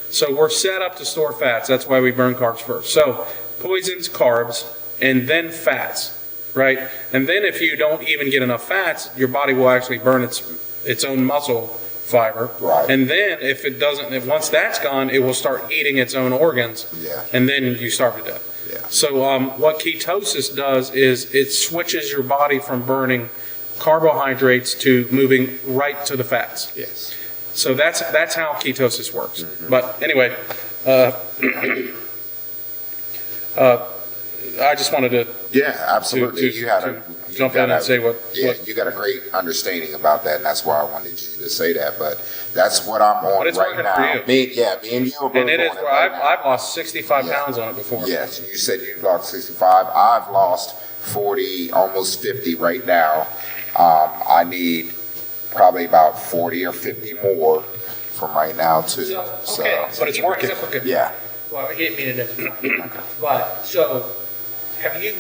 So we're set up to store fats. That's why we burn carbs first. So poisons, carbs, and then fats, right? And then if you don't even get enough fats, your body will actually burn its own muscle fiber. Right. And then if it doesn't, if once that's gone, it will start eating its own organs. Yeah. And then you starve to death. Yeah. So what ketosis does is it switches your body from burning carbohydrates to moving right to the fats. Yes. So that's how ketosis works. Mm-hmm. But anyway, I just wanted to Yeah, absolutely. to you had jump in and say what. You got a great understanding about that, and that's why I wanted you to say that. But that's what I'm on But it's right working now. for you. Me and you are both And it is on it where right now. I've lost 65 Yeah. pounds on it before. Yes, you said you lost 65. I've lost 40, almost 50 right now. I need probably about 40 or 50 more from right now too. So, But it's working. yeah. Well, I didn't mean it. But so, have you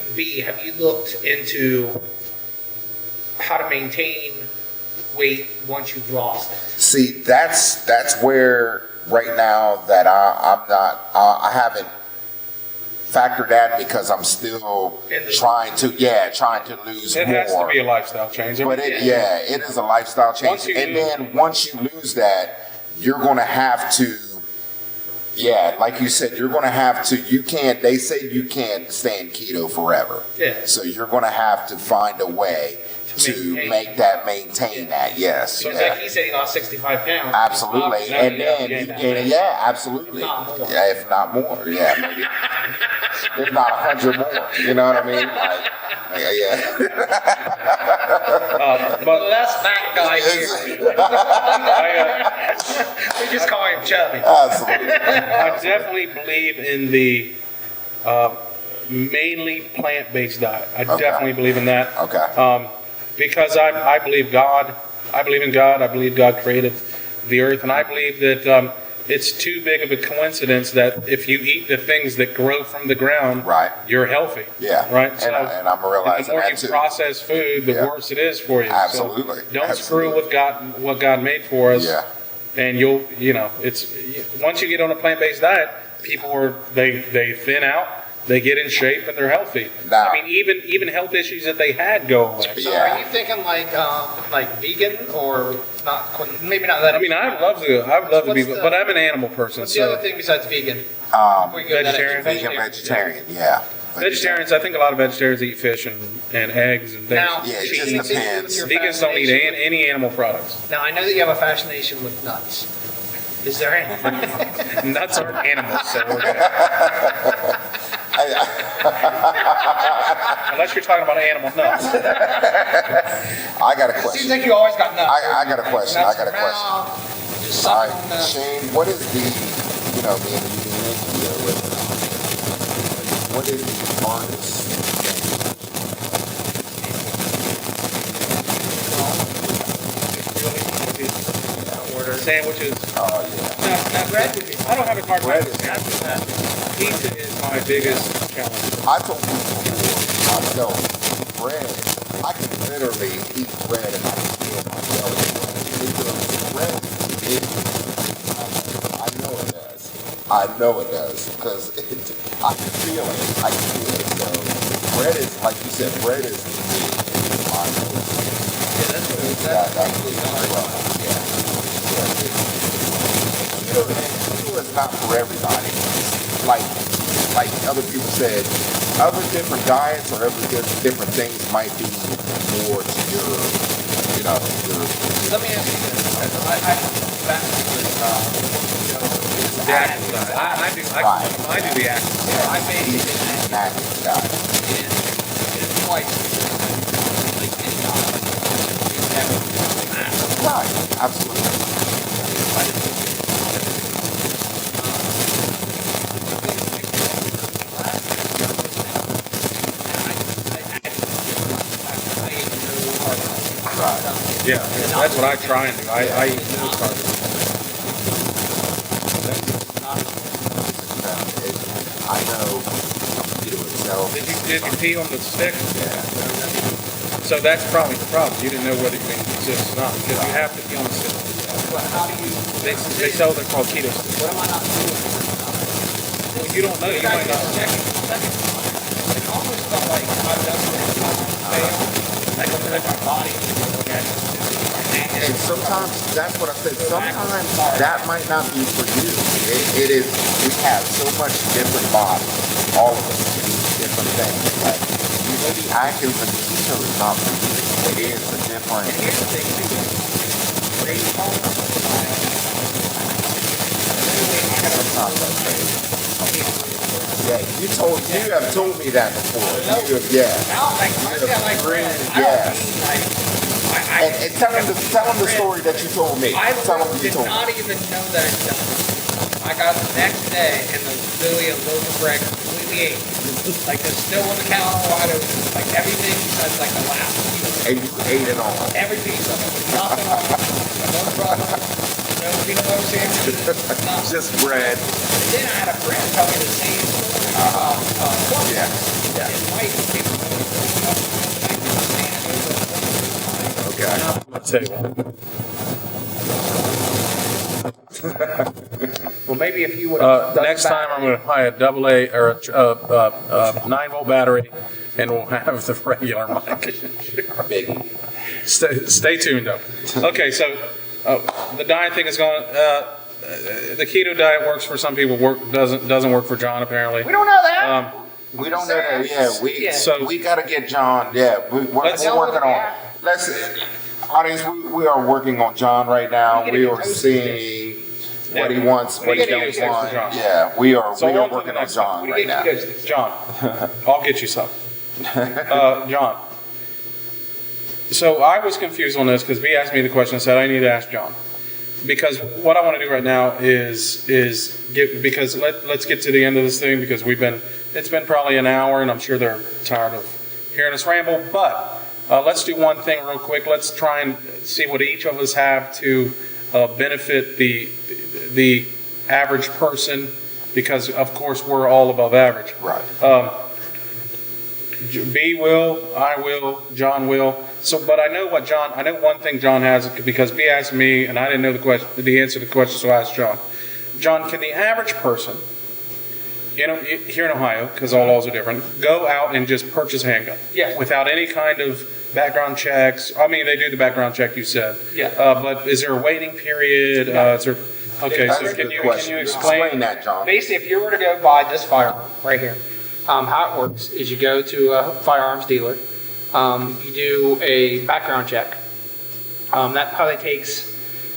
looked into how to maintain weight once you've lost it? See, that's where right now that I haven't factored that because I'm still trying to lose It more. has to be a lifestyle change. But it is a lifestyle change. Once you And lose- then once you lose that, you're gonna have to, like you said, they say you can't stay in keto forever. Yeah. So you're gonna have to find a way to maintain that, yes. So it's like he said he lost 65 pounds. Absolutely, Yeah, and yeah, then yeah, you yeah. gain it, absolutely. If not more. Yeah, if not more, maybe. If not 100 more, you know what I mean? But Well, that's that guy here. We just call him Chubby. Absolutely. I definitely believe in the mainly plant-based diet. I definitely believe in that. Okay. Because I believe God. I believe in God. I believe God created the earth, and I believe that it's too big of a coincidence that if you eat the things that grow from the ground, Right. you're healthy. Yeah. Right. And I'm realizing the more that you too. process food, the Yeah. worse it is for you. Absolutely. So don't screw Absolutely. what God made for us. Yeah. And it's once you get on a plant-based diet, people they thin out, they get in shape, and they're healthy. Now- I mean, even health issues that they had go away. So Yeah. are you thinking like vegan or not? Maybe not that. I mean, I would love to be, What's the- but I'm an animal person. What's the other So thing besides vegan? Before you go to that Vegetarian. Vegan, vegetarian, yeah. vegetarians, I think a lot of vegetarians eat fish and eggs and things. Now, Yeah, it do you just continue depends. with your Vegans don't eat fascination any animal products. with- Now I know that you have a fascination with nuts. Is there any? Nuts aren't animals, so we're good. Unless you're talking about animal nuts. I got a It seems question. like you always got nuts. I got a question. Nuts I got a in your question. mouth, Just All sucking on right, the. Shane, what is the, being in India with, what is the hardest thing? Order sandwiches. Oh, yeah. Now, bread, I don't have a hard time Bread with is- that. Pizza is my biggest challenge. I told people before, myself, bread, I can literally eat bread and I can feel my belly. Bread is I know it does. I know it does because I can feel it. I can feel it. So bread is, like you said, bread is my keto is not for everybody. Like other people said, other different diets or other different things might be more to your. Let me ask you this. I back with The active diet. I do the active. I basically an active diet. it's quite like any diet. Right, absolutely. Right. Yeah, that's what I try and do. I eat no carbs. I know keto itself. Did you pee on the stick? Yeah. So that's probably the problem. You didn't know whether you can exist or not because you have to pee on the stick. but how do you? They sell, they're called keto sticks. What am I not doing? Well, you don't know, you might not. It almost felt like I've done like my body is looking at And sometimes that's what I said. Sometimes that might not be for you. It is. We have so much different bodies. All of us can do different things. Like maybe Atkins and keto is not for you. It is a different. Here's the thing too. Crazy Sometimes that's crazy. Yeah, you have told me that before. Yeah. Now, like, honestly, I like bread. Yeah. I And tell them the story that you told me. I Tell them what you did told me. not even know that I'd done it. I got the next day and the literally a loaf of bread completely ate. Like there's still on the counter wide open. Like everything besides like the last piece. And you ate it all. Every piece of it. Nothing on it. No brother. No peanut butter sandwiches. Nothing. Just bread. And then I had a friend tell me the same story about pork. Yeah. His wife came from Okay. I'll tell you what. Well, maybe if you would have done Next that- time, I'm going to buy a AA or a 9-volt battery, and we'll have the regular mic. Stay tuned, though. Okay, so the diet thing is going. The keto diet works for some people. Doesn't work for John apparently. We don't know that. We don't know that. Yeah, So- we got to get John. Yeah, we're working on. Let's, audience. We are working on John right now. We are seeing what he wants, what he Keto don't sticks for want. John. Yeah, we are So on to the working on next one. John We right get now. keto sticks. John, I'll get you some. John. So I was confused on this because B asked me the question. I said I need to ask John because what I want to do right now is get because let's get to the end of this thing because it's been probably an hour and I'm sure they're tired of hearing us ramble. But let's do one thing real quick. Let's try and see what each of us have to benefit the average person because of course we're all above average. Right. B will, I will, John will. So, but I know one thing John has because B asked me, and I didn't know the answer to the question, so I asked John. John, can the average person, here in Ohio, because all laws are different, go out and just purchase a handgun? Yes. Without any kind of background checks? I mean, they do the background check, you said. Yeah. But is there a waiting period? Okay, That's so a can good you question. explain? that, John? Basically, if you were to go buy this firearm right here, how it works is you go to a firearms dealer, you do a background check. That probably takes,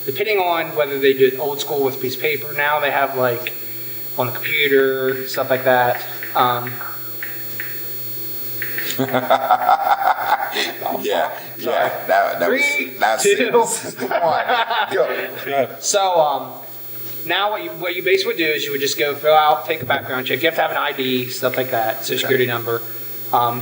depending on whether they did old school with a piece of paper, now they have like on the computer, stuff like that. Yeah. That Three, that's two, one. Go. Good. So now what you basically do is you would just go fill out, take a background check. You have to have an ID, stuff like that, social security number.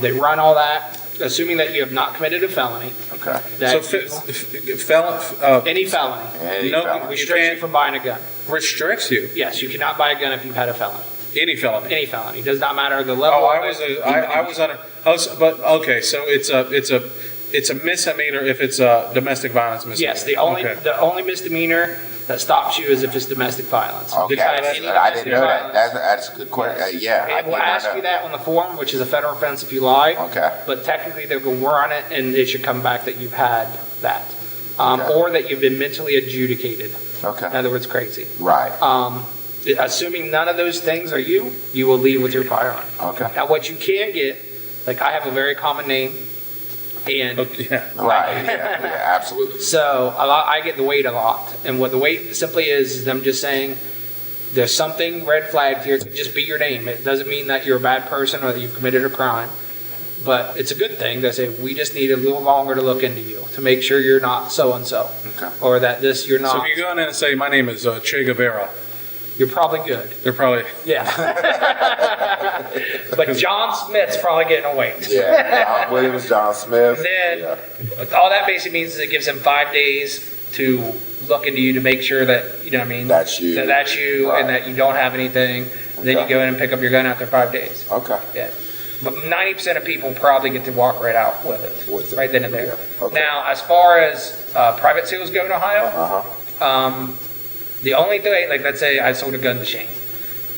They run all that, assuming that you have not committed a felony. Okay. That So, any felony Any No, felony. we- restricts you can't- from buying a gun. restricts you. Yes, you cannot buy a gun if you've had a felony. Any felony. Any felony. It does not matter the level. Oh, I of was it. but okay, so it's a misdemeanor if it's a domestic violence misdemeanor. Yes, Okay. the only misdemeanor that stops you is if it's domestic violence. Okay. Because I any didn't domestic know that. violence- That's a good question. Yeah. I It will did not ask know. you that on the form, which is a federal offense if you lie. Okay. But technically, they'll go run it, and it should come back that you've had that, Okay. or that you've been mentally adjudicated. In Okay. other words, crazy. Right. Assuming none of those things are you will leave with your firearm. Okay. Now, what you can get, like I have a very common name, and Okay, yeah. Right. Yeah. Absolutely. so I get the weight a lot. And what the weight simply is them just saying there's something red flagged here. It could just be your name. It doesn't mean that you're a bad person or that you've committed a crime. But it's a good thing. They say, we just need a little longer to look into you to make sure you're not so-and-so. Okay. Or that you're So not. if you go in and say, my name is Che Guevara, You're probably good. they're probably, Yeah. But John Smith's probably getting away. Yeah. John Williams, John Smith. Then Yeah. all that basically means is it gives him 5 days to look into you to make sure that, you know what I mean? That's you. That's you Right. and that you don't have anything. Then you Okay. go in and pick up your gun after 5 days. Okay. Yeah. But 90% of people probably get to walk right out with it. With it. Right then and there. Yeah. Okay. Now, as far as private sales go in Ohio, Uh huh. The only thing, like let's say I sold a gun to Shane.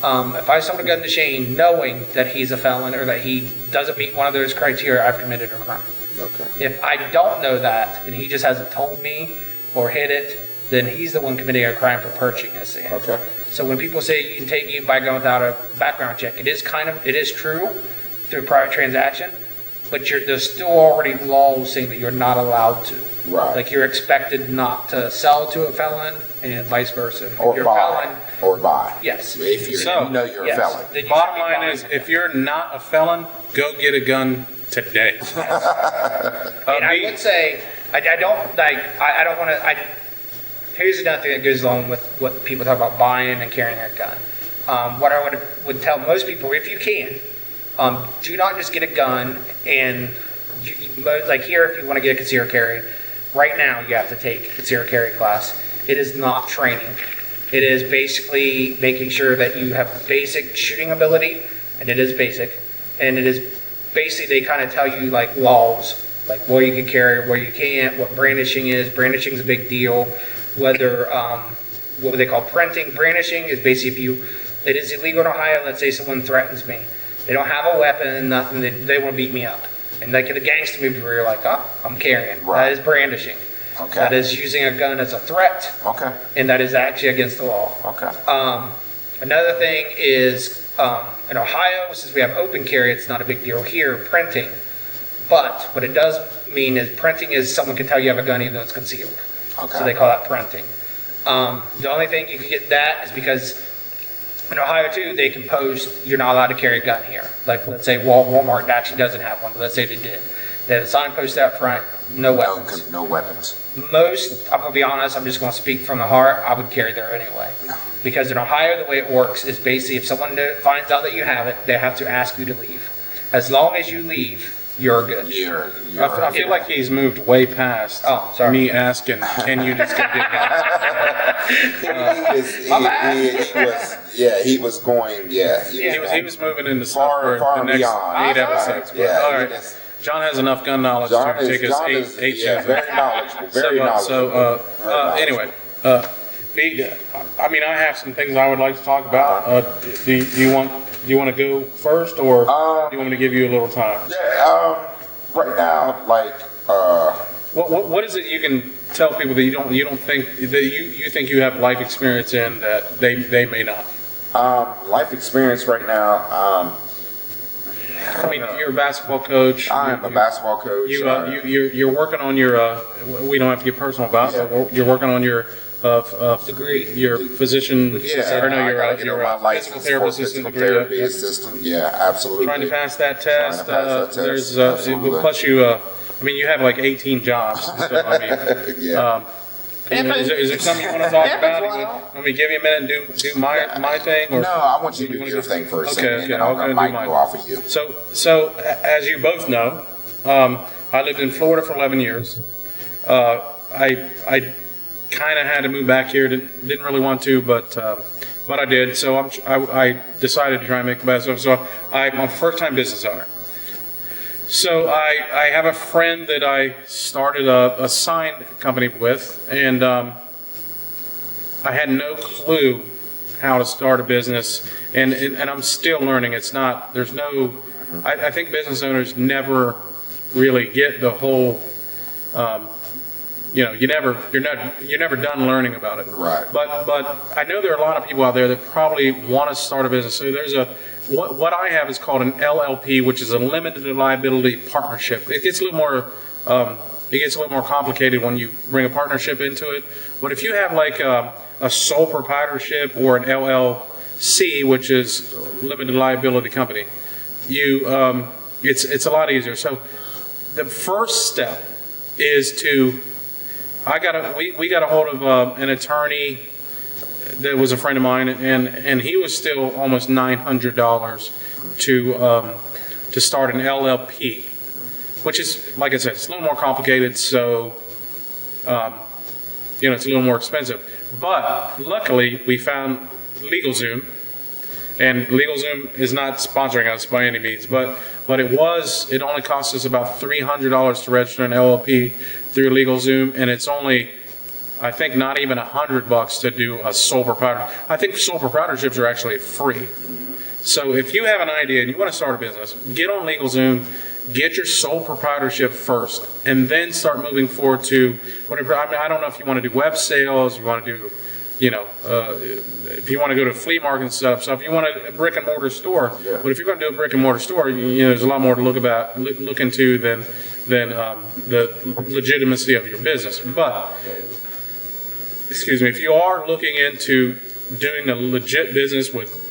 If I sold a gun to Shane knowing that he's a felon or that he doesn't meet one of those criteria, I've committed a crime. Okay. If I don't know that and he just hasn't told me or hid it, then he's the one committing a crime for purchasing it. Okay. So when people say you can take you by going without a background check, it is true through private transaction, but there's still already laws saying that you're not allowed to. Right. Like you're expected not to sell to a felon and vice versa. If Or you're a buy. felon, Or buy. yes. If you're, So- you know you're Yes. a felon. Then you Bottom should be line buying is, it. if you're not a felon, go get a gun today. And I would say, I don't want to, here's another thing that goes along with what people talk about buying and carrying a gun. What I would tell most people, if you can, do not just get a gun and, like here, if you want to get a concealed carry, right now you have to take a concealed carry class. It is not training. It is basically making sure that you have basic shooting ability, and it is basic, and it is basically they kind of tell you like laws, like what you can carry, what you can't, what brandishing is. Brandishing is a big deal. Whether what they call printing. Brandishing is basically it is illegal in Ohio. Let's say someone threatens me. They don't have a weapon, nothing. They want to beat me up. And like in the gangster movie where you're like, oh, I'm carrying. Right. That is brandishing. Okay. That is using a gun as a threat, Okay. and that is actually against the law. Okay. Another thing is in Ohio, since we have open carry, it's not a big deal here, printing. But what it does mean is printing is someone can tell you have a gun even though it's concealed. Okay. So they call that printing. The only thing you can get that is because in Ohio too, they can post you're not allowed to carry a gun here. Like let's say Walmart actually doesn't have one, but let's say they did. They had a sign posted out front, no weapons. No weapons. Most, I'm gonna be honest, I'm just gonna speak from the heart, I would carry there anyway. Because in Ohio, the way it works is basically if someone finds out that you have it, they have to ask you to leave. As long as you leave, you're good. I feel like he's moved way past Oh, sorry. me asking, can you just get He was going. Yeah. He was moving into stuff Far- for far the next beyond. 8 episodes. But, Yeah, all he right. just- John has enough gun knowledge John to take us eight shows. very knowledgeable. Very knowledgeable. Very knowledgeable. Anyway, I mean, I have some things I would like to talk about. Do you want to go first, or do you want me to give you a little time? Yeah. Right now, like. What is it you can tell people that you don't think that you think you have life experience in that they may not? Life experience right now. I mean, you're a basketball coach. I'm a basketball coach. You're working on your. We don't have to get personal about it. But you're working on your degree, your physician. Yeah, or no, I gotta your get my physical license therapy for assistant physical degree. therapy assistant. Yeah, absolutely. Trying to pass that test. Trying to pass that test, There's absolutely. plus you. I mean, you have like 18 jobs. So I mean, Yeah. is there something you want to talk about? Let me give you a minute and do my thing. Or No, I want you to you do wanna your go- thing first, Okay, and okay, then I'll I'll go go do mic mine. go off of you. So as you both know, I lived in Florida for 11 years. I kind of had to move back here. Didn't really want to, but I did. So I decided to try and make the best of it. So I'm a first-time business owner. So I have a friend that I started a sign company with, and I had no clue how to start a business, and I'm still learning. It's not, there's no, I think business owners never really get the whole, you're never done learning about it. Right. But I know there are a lot of people out there that probably want to start a business. So there's what I have is called an LLP, which is a limited liability partnership. It gets a little more complicated when you bring a partnership into it. But if you have like a sole proprietorship or an LLC, which is limited liability company, it's a lot easier. So the first step is to we got a hold of an attorney that was a friend of mine, and he was still almost $900 to start an LLP, which is, like I said, it's a little more complicated, so it's a little more expensive. But luckily, we found LegalZoom, and LegalZoom is not sponsoring us by any means, but it only cost us about $300 to register an LLP through LegalZoom, and it's only I think not even $100 to do a sole proprietor. I think sole proprietorships are actually free. So if you have an idea and you want to start a business, get on LegalZoom, get your sole proprietorship first, and then start moving forward to whatever. I mean, I don't know if you want to do web sales, you want to do, if you want to go to flea market and stuff. So if you want a brick and mortar store, but if you're going to do a brick and mortar store, there's a lot more to look into than the legitimacy of your business. But excuse me, if you are looking into doing a legit business with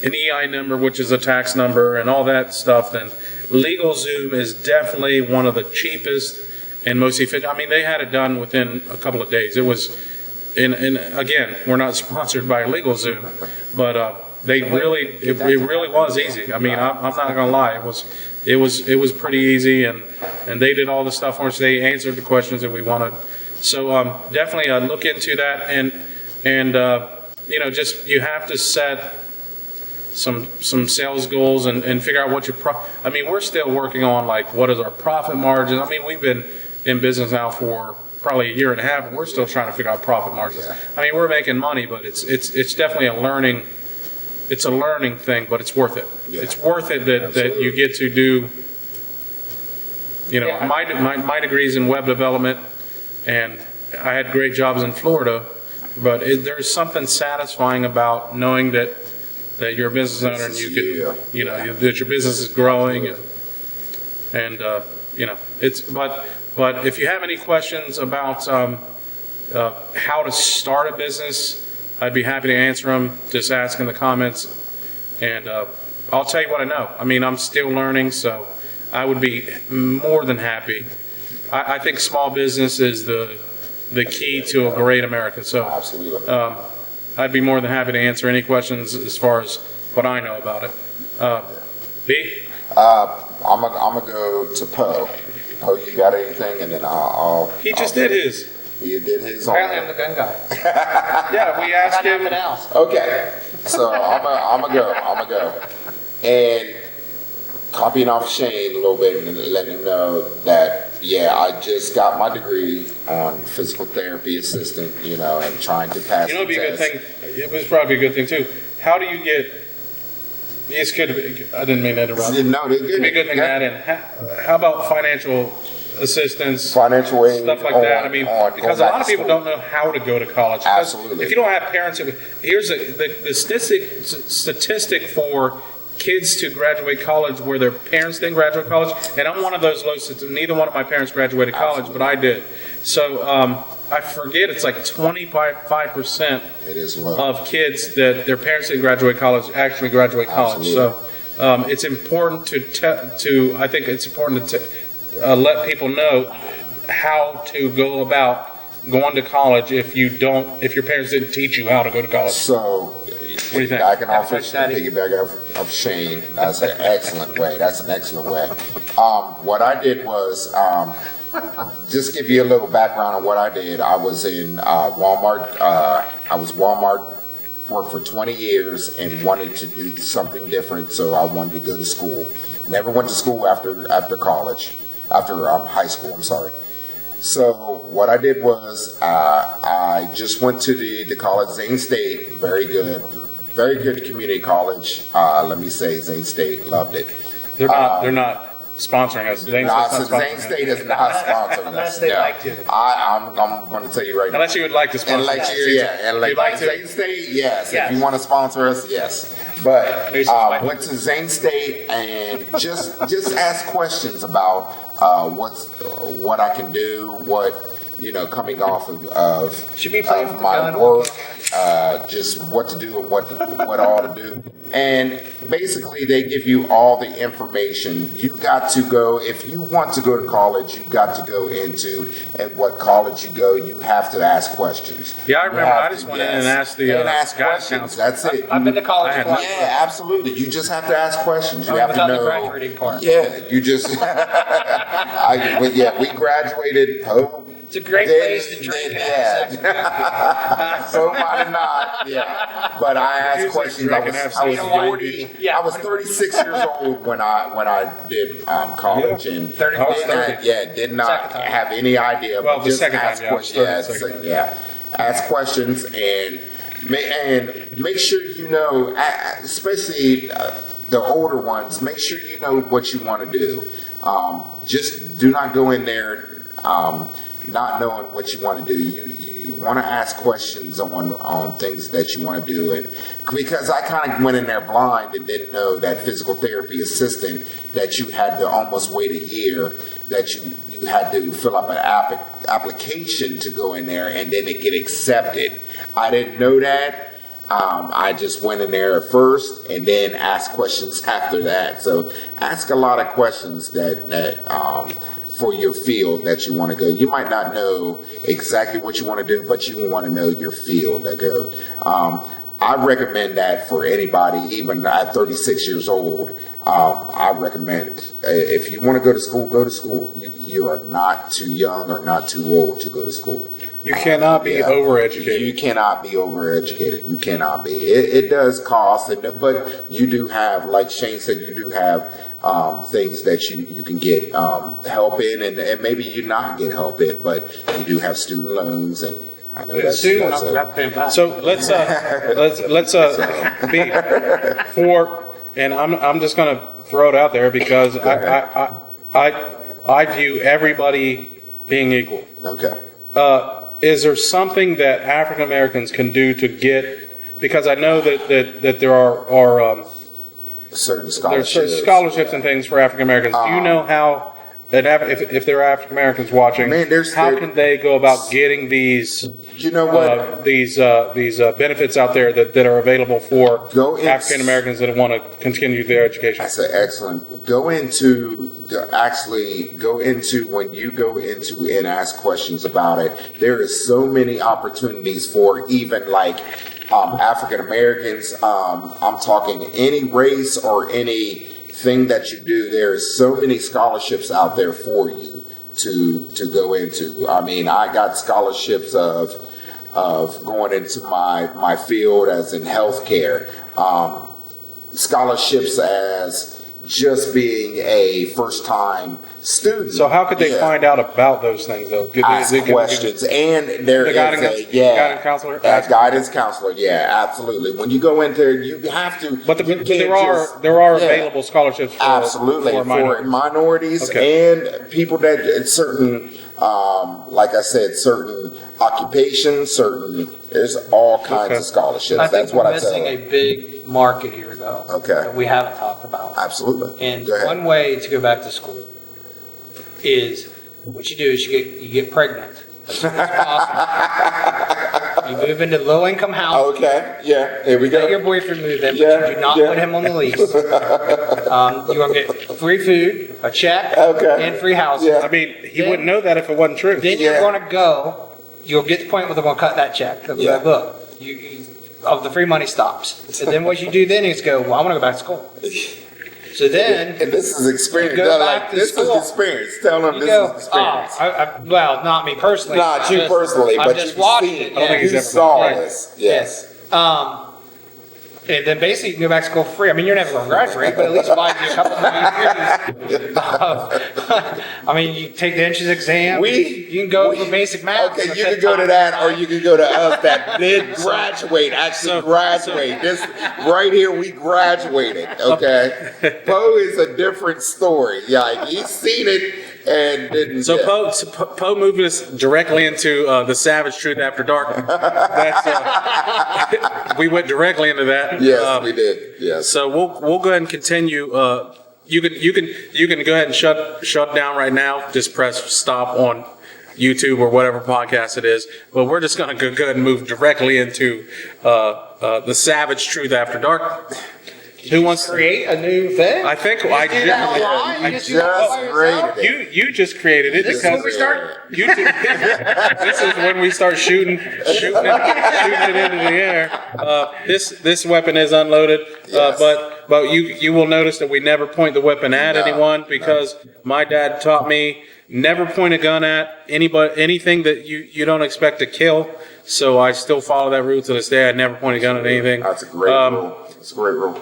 an EI number, which is a tax number, and all that stuff, then LegalZoom is definitely one of the cheapest and most efficient. I mean, they had it done within a couple of days. It was, and again, we're not sponsored by LegalZoom, but it really was easy. I mean, I'm not gonna lie, it was pretty easy, and they did all the stuff for us. They answered the questions that we wanted. So definitely look into that, and just you have to set some sales goals and figure out what your I mean, we're still working on like what is our profit margin. I mean, we've been in business now for probably a year and a half, and we're still trying to figure out profit margins. Yeah. I mean, we're making money, but it's definitely a learning thing, but it's worth it. Yeah. It's worth it that you get to do. My degree's in web development, and I had great jobs in Florida, but there's something satisfying about knowing that you're a business owner and you can, that your business is growing, and it's. But if you have any questions about how to start a business, I'd be happy to answer them. Just ask in the comments, and I'll tell you what I know. I mean, I'm still learning, so I would be more than happy. I think small business is the key to a great America. So absolutely. I'd be more than happy to answer any questions as far as what I know about it. B? I'm gonna go to Poe. Poe, you got anything? And then I'll. He just did his. You did his. Apparently, I'm the gun guy. Yeah, we asked Got him. nothing else. Okay, so I'm gonna go, and copying off Shane a little bit and letting him know that I just got my degree on physical therapy assistant, and trying to pass. It'd be a good thing. It was probably a good thing too. How do you get? It's good to be. I didn't mean to interrupt. No, it's good. It'd be a good thing to add in. How about financial assistance, financial aid, stuff like that? I mean, because a lot of people don't know how to go to college. Absolutely. If you don't have parents, here's the statistic for kids to graduate college where their parents didn't graduate college, and I'm one of those low statistics. Neither one of my parents graduated college, but I did. So I forget, it's like 25% it is low. Of kids that their parents didn't graduate college actually graduate college. Absolutely. So it's important I think it's important to let people know how to go about going to college if your parents didn't teach you how to go to college. So, what do you think? Piggyback off Shane. That's an excellent way. What I did was, just give you a little background on what I did. I was in Walmart. Worked for 20 years and wanted to do something different, so I wanted to go to school. Never went to school after high school. I'm sorry. So what I did was I just went to the college, Zane State. Very good community college. Let me say, Zane State, loved it. They're not sponsoring us. Zane State is not sponsoring us. Unless they like to. I'm going to tell you right now. Unless you would like to sponsor us. Zane State, yes. If you want to sponsor us, yes. But went to Zane State and just ask questions about what I can do, coming off of my work, just what to do and what all to do. And basically they give you all the information. You got to go, if you want to go to college, you got to go into, at what college you go, you have to ask questions. Yeah, I remember. I just went in and asked the ask questions. That's it. I've been to college twice. Yeah, absolutely. You just have to ask questions. You have to know. The graduating part. Yeah, you just. We graduated. It's a great place to drink. So might not, yeah. But I asked questions. I was 40. Yeah. I was 36 years old when I did college, and 30. did not have any idea. Well, but the just second time, ask yeah. questions. Ask questions and make sure you know, especially the older ones. Make sure you know what you want to do. Just do not go in there not knowing what you want to do. You want to ask questions on things that you want to do, and because I kind of went in there blind and didn't know that physical therapy assistant that you had to almost wait a year, that you had to fill up an application to go in there and then it get accepted. I didn't know that. I just went in there at first and then asked questions after that. So ask a lot of questions that for your field that you want to go. You might not know exactly what you want to do, but you want to know your field to go. I recommend that for anybody, even at 36 years old. I recommend if you want to go to school, go to school. You are not too young or not too old to go to school. You cannot be overeducated. You cannot be overeducated. You cannot be. It does cost, but you do have, like Shane said, you do have things that you can get help in, and maybe you not get help in, but you do have student loans, and I know that's Soon I'll have to pay him back. So let's be for, and I'm just going to throw it out there because I view everybody being equal. Okay. Is there something that African Americans can do to get? Because I know that there are Certain there's scholarships. scholarships and things for African Americans. Do you know how? If there are African Americans watching, Man, how can they go about getting these? You know what? These benefits out there that are available for Go in- African Americans that want to continue their education. That's an excellent. Go into when you go into and ask questions about it. There is so many opportunities for even like African Americans. I'm talking any race or anything that you do. There is so many scholarships out there for you to go into. I mean, I got scholarships of going into my field as in healthcare. Scholarships as just being a first-time student. So how could they find out about those things though? Ask questions, and there is guidance counselor. Guidance counselor. Yeah, absolutely. When you go in there, you have to. But you can't there are just- available scholarships for, absolutely for minorities and people that certain, like I said, certain occupations, there's all kinds of scholarships. I think That's what we're I tell missing them. a big market here, though. Okay. That we haven't talked about. Absolutely. And Go ahead. one way to go back to school is what you do is you get pregnant as soon as possible. You move into low income housing. Okay. Yeah. Here we Let go. your boyfriend move in, Yeah, but you do not yeah. put him on the lease. You're gonna get free food, a check, Okay. and free housing. Yeah. I mean, he wouldn't know that if it wasn't true. Then Yeah. you're gonna go. You'll get to the point where they're gonna cut that check. They'll be Yeah. like, look, you of the free money stops. And then what you do then is go, well, I want to go back to school. So then And this is experience. You go back to This school. is experience. Tell them you this go, is experience. well, not me personally. Not you I've personally, I've but just you've watched seen it. it. I don't think yeah. he's You ever saw been. this. Yes. And then basically you can go back to school for free. I mean, you're never going to graduate, but at least buy you a couple more years. I mean, you take the entrance exam. You can go for basic math. Okay, you can go to that, or you can go to us that did graduate. This right here, we graduated. Okay, Poe is a different story. Yeah, he's seen it and didn't. So Poe moved us directly into the Savage Truth After Dark. That's, we went directly into that. Yes, we did. Yes. So we'll go ahead and continue. You can go ahead and shut down right now. Just press stop on YouTube or whatever podcast it is. But we're just going to go ahead and move directly into the Savage Truth After Dark. Who wants to Create a new thing. I think You I do that online? You just just do that by yourself? created it. You just created it This is because when we start. YouTube. This is when we start shooting it into the air. This weapon is unloaded, Yes. but but you will notice that we never point the weapon at anyone because my dad taught me never point a gun at anything that you don't expect to kill. So I still follow that rule to this day. I never point a gun at anything. That's a great rule. It's a great rule.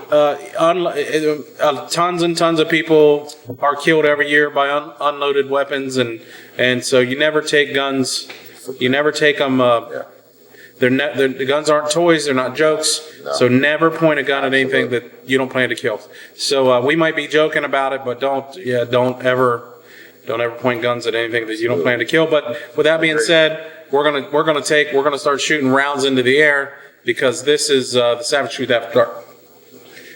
Tons and tons of people are killed every year by unloaded weapons, and so you never take guns. You never take them. The guns aren't toys. They're not jokes. No. So never point a gun at anything that you don't plan to kill. So we might be joking about it, but don't ever point guns at anything that you don't plan to kill. But with that being said, we're gonna start shooting rounds into the air because this is the Savage Truth After Dark.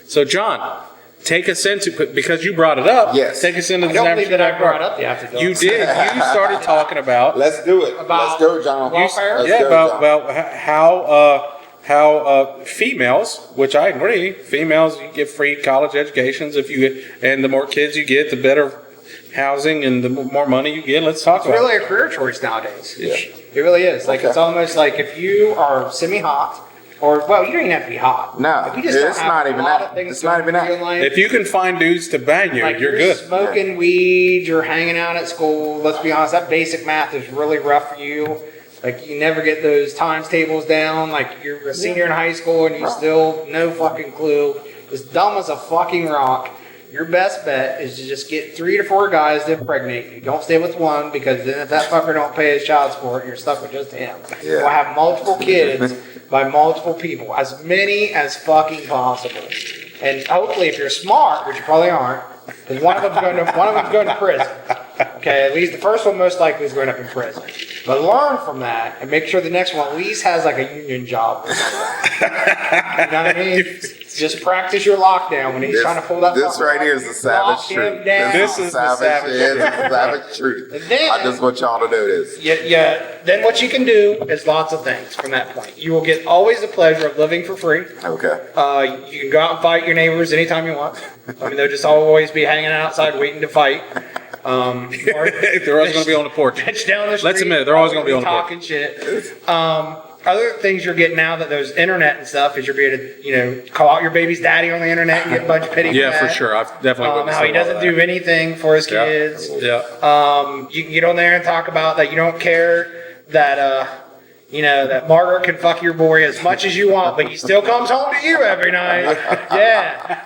So John, take us into, because you brought it up. Yes. Take us into I the don't Savage believe Truth that I After Dark. brought up the After Dark. You did. You started talking about. Let's do it. About Let's go, John. welfare? Let's Yeah, go, John. about how females, which I agree, females you get free college educations and the more kids you get, the better housing and the more money you get. Let's talk It's about really a career choice nowadays. Yeah. It really is. Like Okay. it's almost like if you are semi-hot, or well, you don't even have to be hot. No, If you just don't it's have not a even lot that. of things It's not going even for you that. in life, it. If you can find dudes to bang you, like you're good. smoking weed, you're hanging out at school. Let's be honest, that basic math is really rough for you. Like you never get those times tables down. Like you're a senior in high school and you still no fucking clue. As dumb as a fucking rock. Your best bet is to just get 3 to 4 guys to impregnate you. Don't stay with one because then if that fucker don't pay his child support, you're stuck with just him. Yeah. You'll have multiple kids by multiple people, as many as fucking possible. And hopefully, if you're smart, which you probably aren't, because one of them's going to prison. Okay, at least the first one most likely is going up in prison. But learn from that and make sure the next one at least has like a union job. You know what I mean? Just practice your lockdown when he's trying to pull that. This right here is the savage Lock him truth. down. This is the savage yeah, this is the savage truth. And then- I just want y'all to know this. Yeah. Then what you can do is lots of things from that point. You will get always the pleasure of living for free. Okay. You can go out and fight your neighbors anytime you want. I mean, they'll just always be hanging outside waiting to fight. Or They're always going to be on the porch. bitch down the street. Let's admit it, they're always gonna be on the porch. talking shit. Other things you're getting now that there's internet and stuff is you're being able to, call out your baby's daddy on the internet and get a bunch of pity. Yeah, for that. sure. I've definitely witnessed How he a lot of doesn't that. do anything for his Yeah. kids. Yeah. You can get on there and talk about that you don't care that that Margaret can fuck your boy as much as you want, but he still comes home to you every night. Yeah.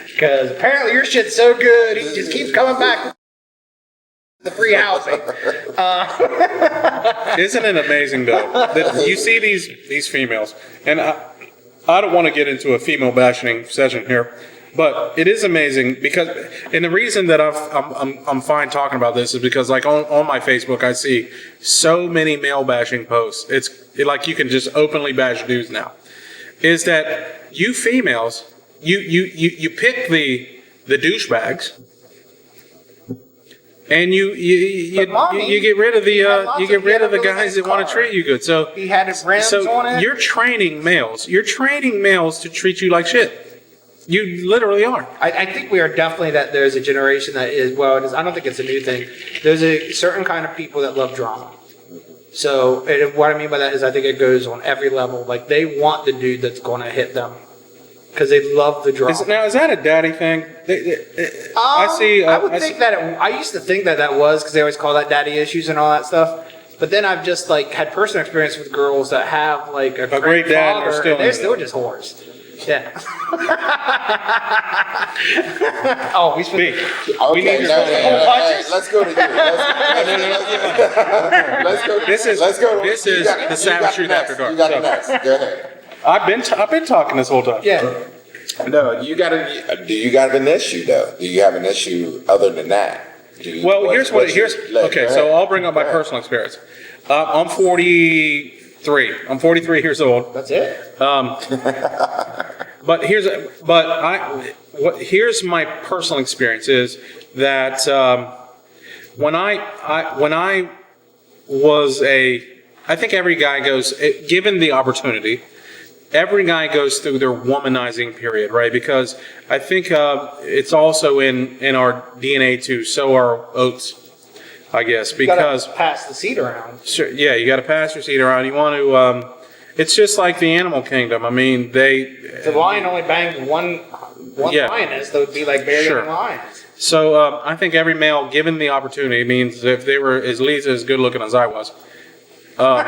Because apparently your shit's so good, he just keeps coming back. The free housing. Isn't it amazing though that you see these females, and I don't want to get into a female bashing session here, but it is amazing because, and the reason that I'm fine talking about this is because like on my Facebook I see so many male bashing posts. It's like you can just openly bash dudes now. Is that you females you pick the douchebags. And you Mommy, get rid of he had lots the of guys that want to car. treat you good. So He had his rims on so it. you're training males. You're training males to treat you like shit. You literally are. I think we are definitely that there's a generation that is, well, it is, I don't think it's a new thing. There's a certain kind of people that love drama. So and what I mean by that is I think it goes on every level. Like they want the dude that's going to hit them because they love the drama. Is that a daddy thing? I see. I would think that I used to think that was because they always call that daddy issues and all that stuff. But then I've just like had personal experience with girls that have like a great dad and father, they're and they're still still just whores. Yeah. Oh, we spent. Okay, need your no, phone. no, no, let's go to you. Let's go. Let's go. This You is got- the you Savage got Truth next. After Dark. You got So- next. Go ahead. I've been talking this whole time. Yeah. No, you got to. Do you got an issue though? Do you have an issue other than that? Well, here's okay. So I'll bring up my personal experience. I'm 43. I'm 43 years old. That's it. But here's my personal experience is that when I was I think every guy goes, given the opportunity, every guy goes through their womanizing period, right? Because I think it's also in our DNA to sow our oats, I guess, You gotta because pass the seed around. sure, yeah, you got to pass your seed around. You want to it's just like the animal kingdom. I mean, The lion only bangs one Yeah. lioness, that would be like burying Sure. lions. So I think every male, given the opportunity, means if they were at least as good looking as I was, are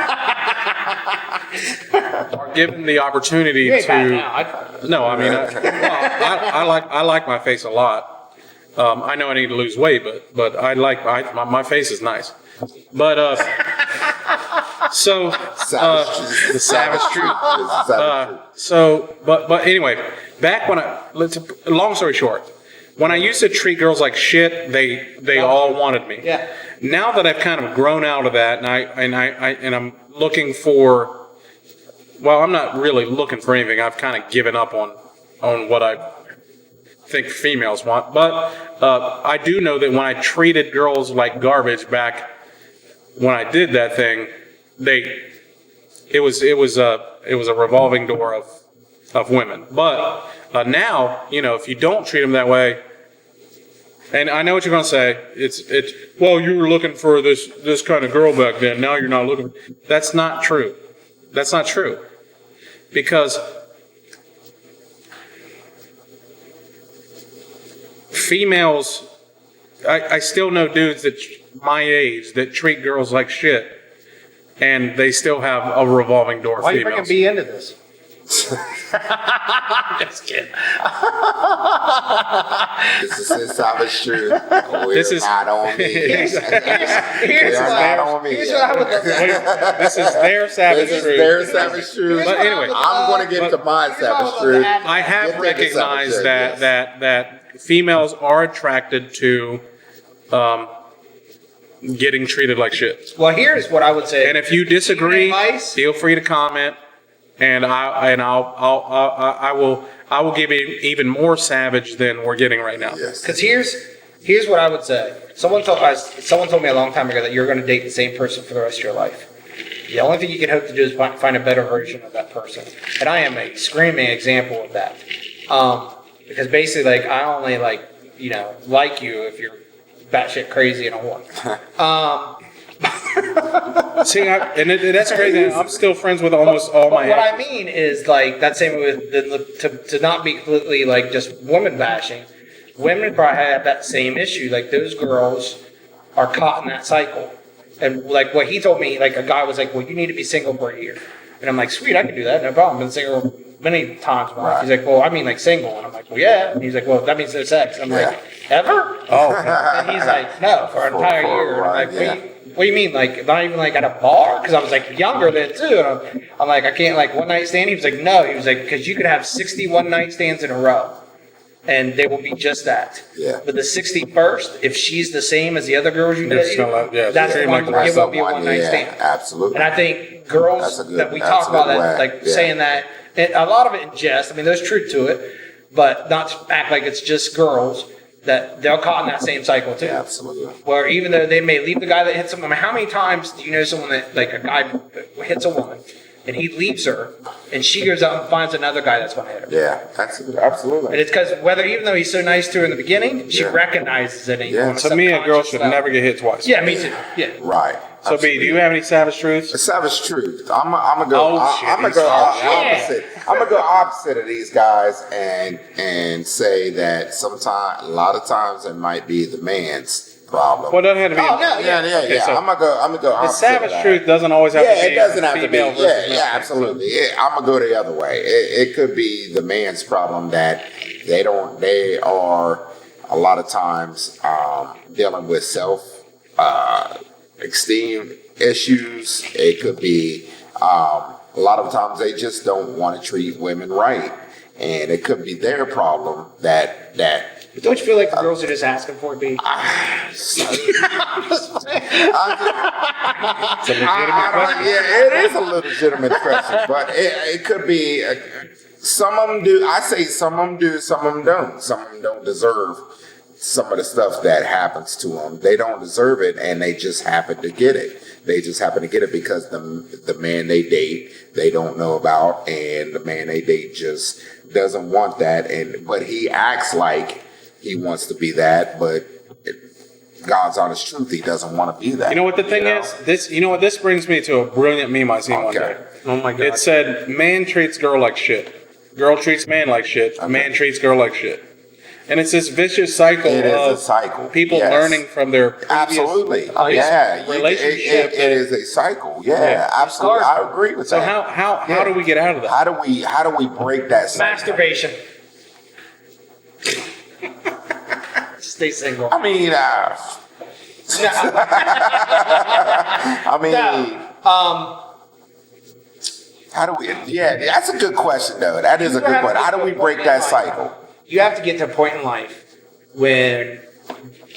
given the opportunity You ain't bad to. now. I tried to. No, I mean, I like my face a lot. I know I need to lose weight, but my face is nice. But so the savage truth. But anyway, back when long story short, when I used to treat girls like shit, they all wanted me. Yeah. Now that I've kind of grown out of that, and I'm looking for. Well, I'm not really looking for anything. I've kind of given up on what I think females want. But I do know that when I treated girls like garbage back when I did that thing, it was a revolving door of women. But now, if you don't treat them that way, and I know what you're going to say, it's well, you were looking for this kind of girl back then. Now you're not looking. That's not true. That's not true. Because females, I still know dudes that my age that treat girls like shit, and they still have a revolving door of Why are you bringing females. B into this? Just kidding. This is his savage truth. We're This is- not on me. Here's They are not on me. here's what I would look at. This is their savage This is truth. their savage truth. But anyway, I'm going to get to my Here's what I savage would truth. add. I have Get to the recognized savage that truth, that females are attracted to getting treated like shit. Well, here's what I would say. And if you disagree, Advice? feel free to comment, and I will give you even more savage than we're getting right now. Yes. Because here's what I would say. Someone told me a long time ago that you're going to date the same person for the rest of your life. The only thing you can hope to do is find a better version of that person. And I am a screaming example of that. Because basically, like, I only like you if you're batshit crazy and a whore. See, that's crazy. I'm still friends with almost all But my what ex. I mean is, like, that same with to not be completely like just women bashing. Women probably have that same issue. Like, those girls are caught in that cycle. And like what he told me, like a guy was like, "Well, you need to be single for a year," and I'm like, "Sweet, I can do that, no problem." Been single many times. In my life. He's like, "Well, I mean, like single," and I'm like, "Well, yeah." And he's like, "Well, that means no sex." I'm like, "Ever?" Oh, And he's like, "No, for an entire year." And I'm like, what do you mean? Like, not even like at a bar? Because I was like younger then too. And I'm like, I can't like one night stand. He was like, no. He was like, because you could have 61 night stands in a row, and they will be just that. Yeah. But the 61st, if she's the same as the other girls you They're date, still like- yeah, that's treat the them one. like It won't be a Someone, one night yeah, stand. absolutely. And I think girls That's a good- that we that's talk a about good that, way, like yeah. saying that, and a lot of it in jest. I mean, there's truth to it, but not to act like it's just girls that they're caught in that same cycle too. Yeah, absolutely. Where even though they may leave the guy that hits them, I mean, how many times do you know someone that, like a guy hits a woman and he leaves her and she goes out and finds another guy that's going to hit her? Yeah, absolutely. And it's because even though he's so nice to her in the beginning, she Yeah. recognizes it. And Yeah. on to me, a girl should subconscious never level. get hit twice. Yeah, me too. Yeah. Right. So, B, do you have any savage truths? A savage truth. I'm gonna go. Oh, shit, I'm gonna he's go savage. opposite. I'm gonna go opposite of these guys and say that a lot of times it might be the man's problem. Well, it doesn't have to be. Oh, no, yeah. Okay, so I'm gonna go. the Opposite savage of that. truth doesn't always have to Yeah, be it doesn't have to be. female Yeah, versus male. absolutely. I'm gonna go the other way. It could be the man's problem that they are a lot of times dealing with self-esteem issues. It could be a lot of times they just don't want to treat women right, and it could be their problem that But don't you feel like the girls are just asking for it, B? It's a legitimate question. Yeah, it is a legitimate question, but it could be. Some of them do. I say some of them do. Some of them don't. Some of them don't deserve some of the stuff that happens to them. They don't deserve it, and they just happen to get it. They just happen to get it because the man they date they don't know about, and the man they date just doesn't want that. But he acts like he wants to be that, but God's honest truth, he doesn't want to be that. You know what the thing is? This brings me to a brilliant meme I seen one Okay. day. Oh my god. It said, man treats girl like shit. Girl treats man like shit. Man treats girl like shit. And it's this vicious cycle It is of a cycle. people Yes. learning from their previous Absolutely. Oh, Yeah. relationship It is a cycle. Yeah, Yeah. absolutely. I agree with So that. how do we get out of that? How do we break that cycle? Masturbation. Stay single. I mean, I mean, how do we? Yeah, that's a good question, though. That is a good question. How do we break that cycle? You have to get to a point in life when,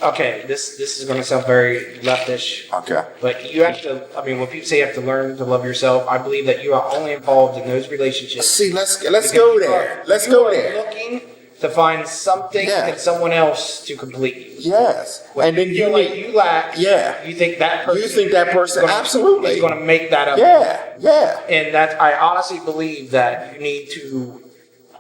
okay, this is going to sound very leftish, Okay. but you have to. I mean, when people say you have to learn to love yourself, I believe that you are only involved in those relationships. See, let's because go you there. are- Let's you go are there. Looking to find something Yeah. in someone else to complete you. Yes, What and then you feel you like need. you lack. Yeah. You think that person. You think that person? is gonna- Absolutely. is going to make that up. Yeah, yeah. And that I honestly believe that you need to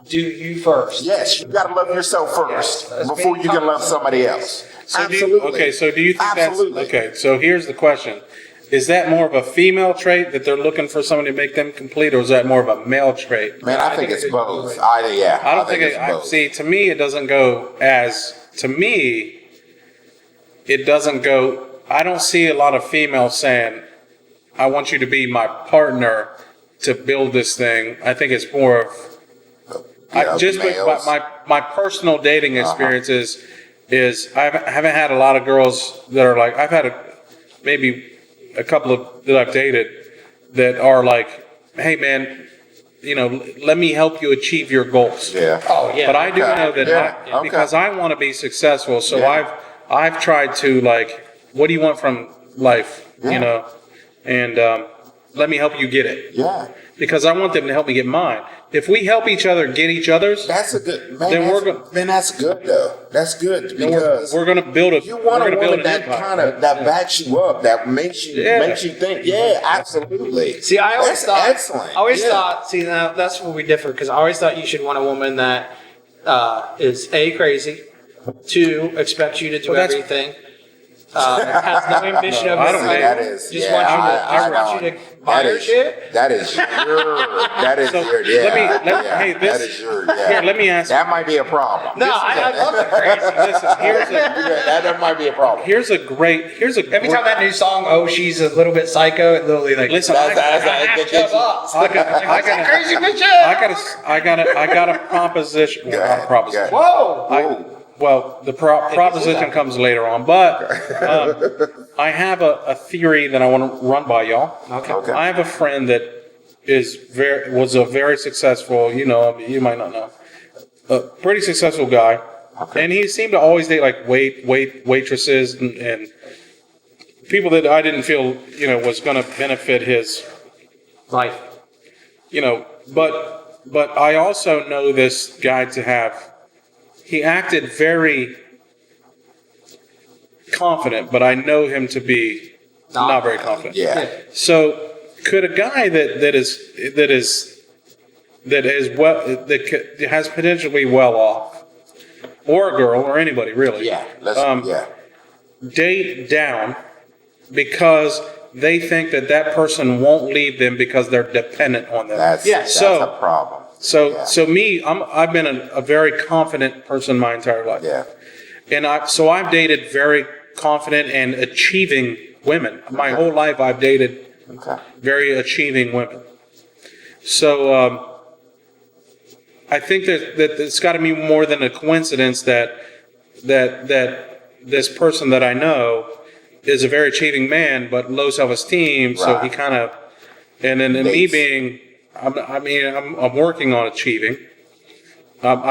do you first. Yes, you gotta love yourself first Yes. before you can love somebody else. So do you- Absolutely. okay, so do you think Absolutely. that's okay? So here's the question: is that more of a female trait that they're looking for somebody to make them complete, or is that more of a male trait? Man, I think it's both. I I don't think it's it, both. see, to me, it doesn't go as, to me, it doesn't go, I don't see a lot of females saying, I want you to be my partner to build this thing. I think it's more of, Yeah, just with males. my personal dating experience is I haven't had a lot of girls that are like, I've had maybe a couple of that I've dated that are like, hey man, let me help you achieve your goals. Yeah. Oh yeah. But I do Okay. know that Yeah. Okay. because I want to be successful, so Yeah. I've tried to like, what do you want from life, Yeah. and let me help you get it Yeah. because I want them to help me get mine. If we help each other get each other's, That's a good man. Then That's good though. That's good because we're gonna build a. you want we're a gonna build woman an that empire. kind of that backs you up, that makes you Yeah. think. Yeah, absolutely. See, I always That's thought. excellent. I always Yeah. thought. See, now that's where we differ because I always thought you should want a woman that is A, crazy, 2, expects you to do Well, that's- everything, has no ambition of I her don't own, think that is. just yeah, wants you to, I want you don't- to buy that her is- shit. That is your. That is So, your. Yeah. hey, this- that is your. Yeah. Here, let me ask. That might be a problem. No, I love the crazy. Listen, that might be a problem. here's a great. Every time that new song, oh, she's a little bit psycho, it literally like. Listen, That's- I got crazy bitch. I got a proposition. Well, not a proposition. Whoa. Whoa. Well, the proposition comes later on, but I have a theory that I want to run by y'all. Okay. I have a friend that was a very successful, you might not know, a pretty successful guy, and he seemed to always date like waitresses and people that I didn't feel was going to benefit his Life. but I also know this guy to have. He acted very confident, but I know him to be not very confident. Yeah. So, could a guy that has potentially well off, or a girl, or anybody really, Yeah. Yeah. date down because they think that person won't leave them because they're dependent on them? That's So- a problem. So, Yeah. so me, I've been a very confident person my entire life. Yeah. And I've dated very confident and achieving women. My whole life I've dated Okay. very achieving women. So, I think that it's got to be more than a coincidence that this person that I know is a very achieving man, but low self-esteem. So he Right. kind of, and then me Dates. being, I'm working on achieving. I've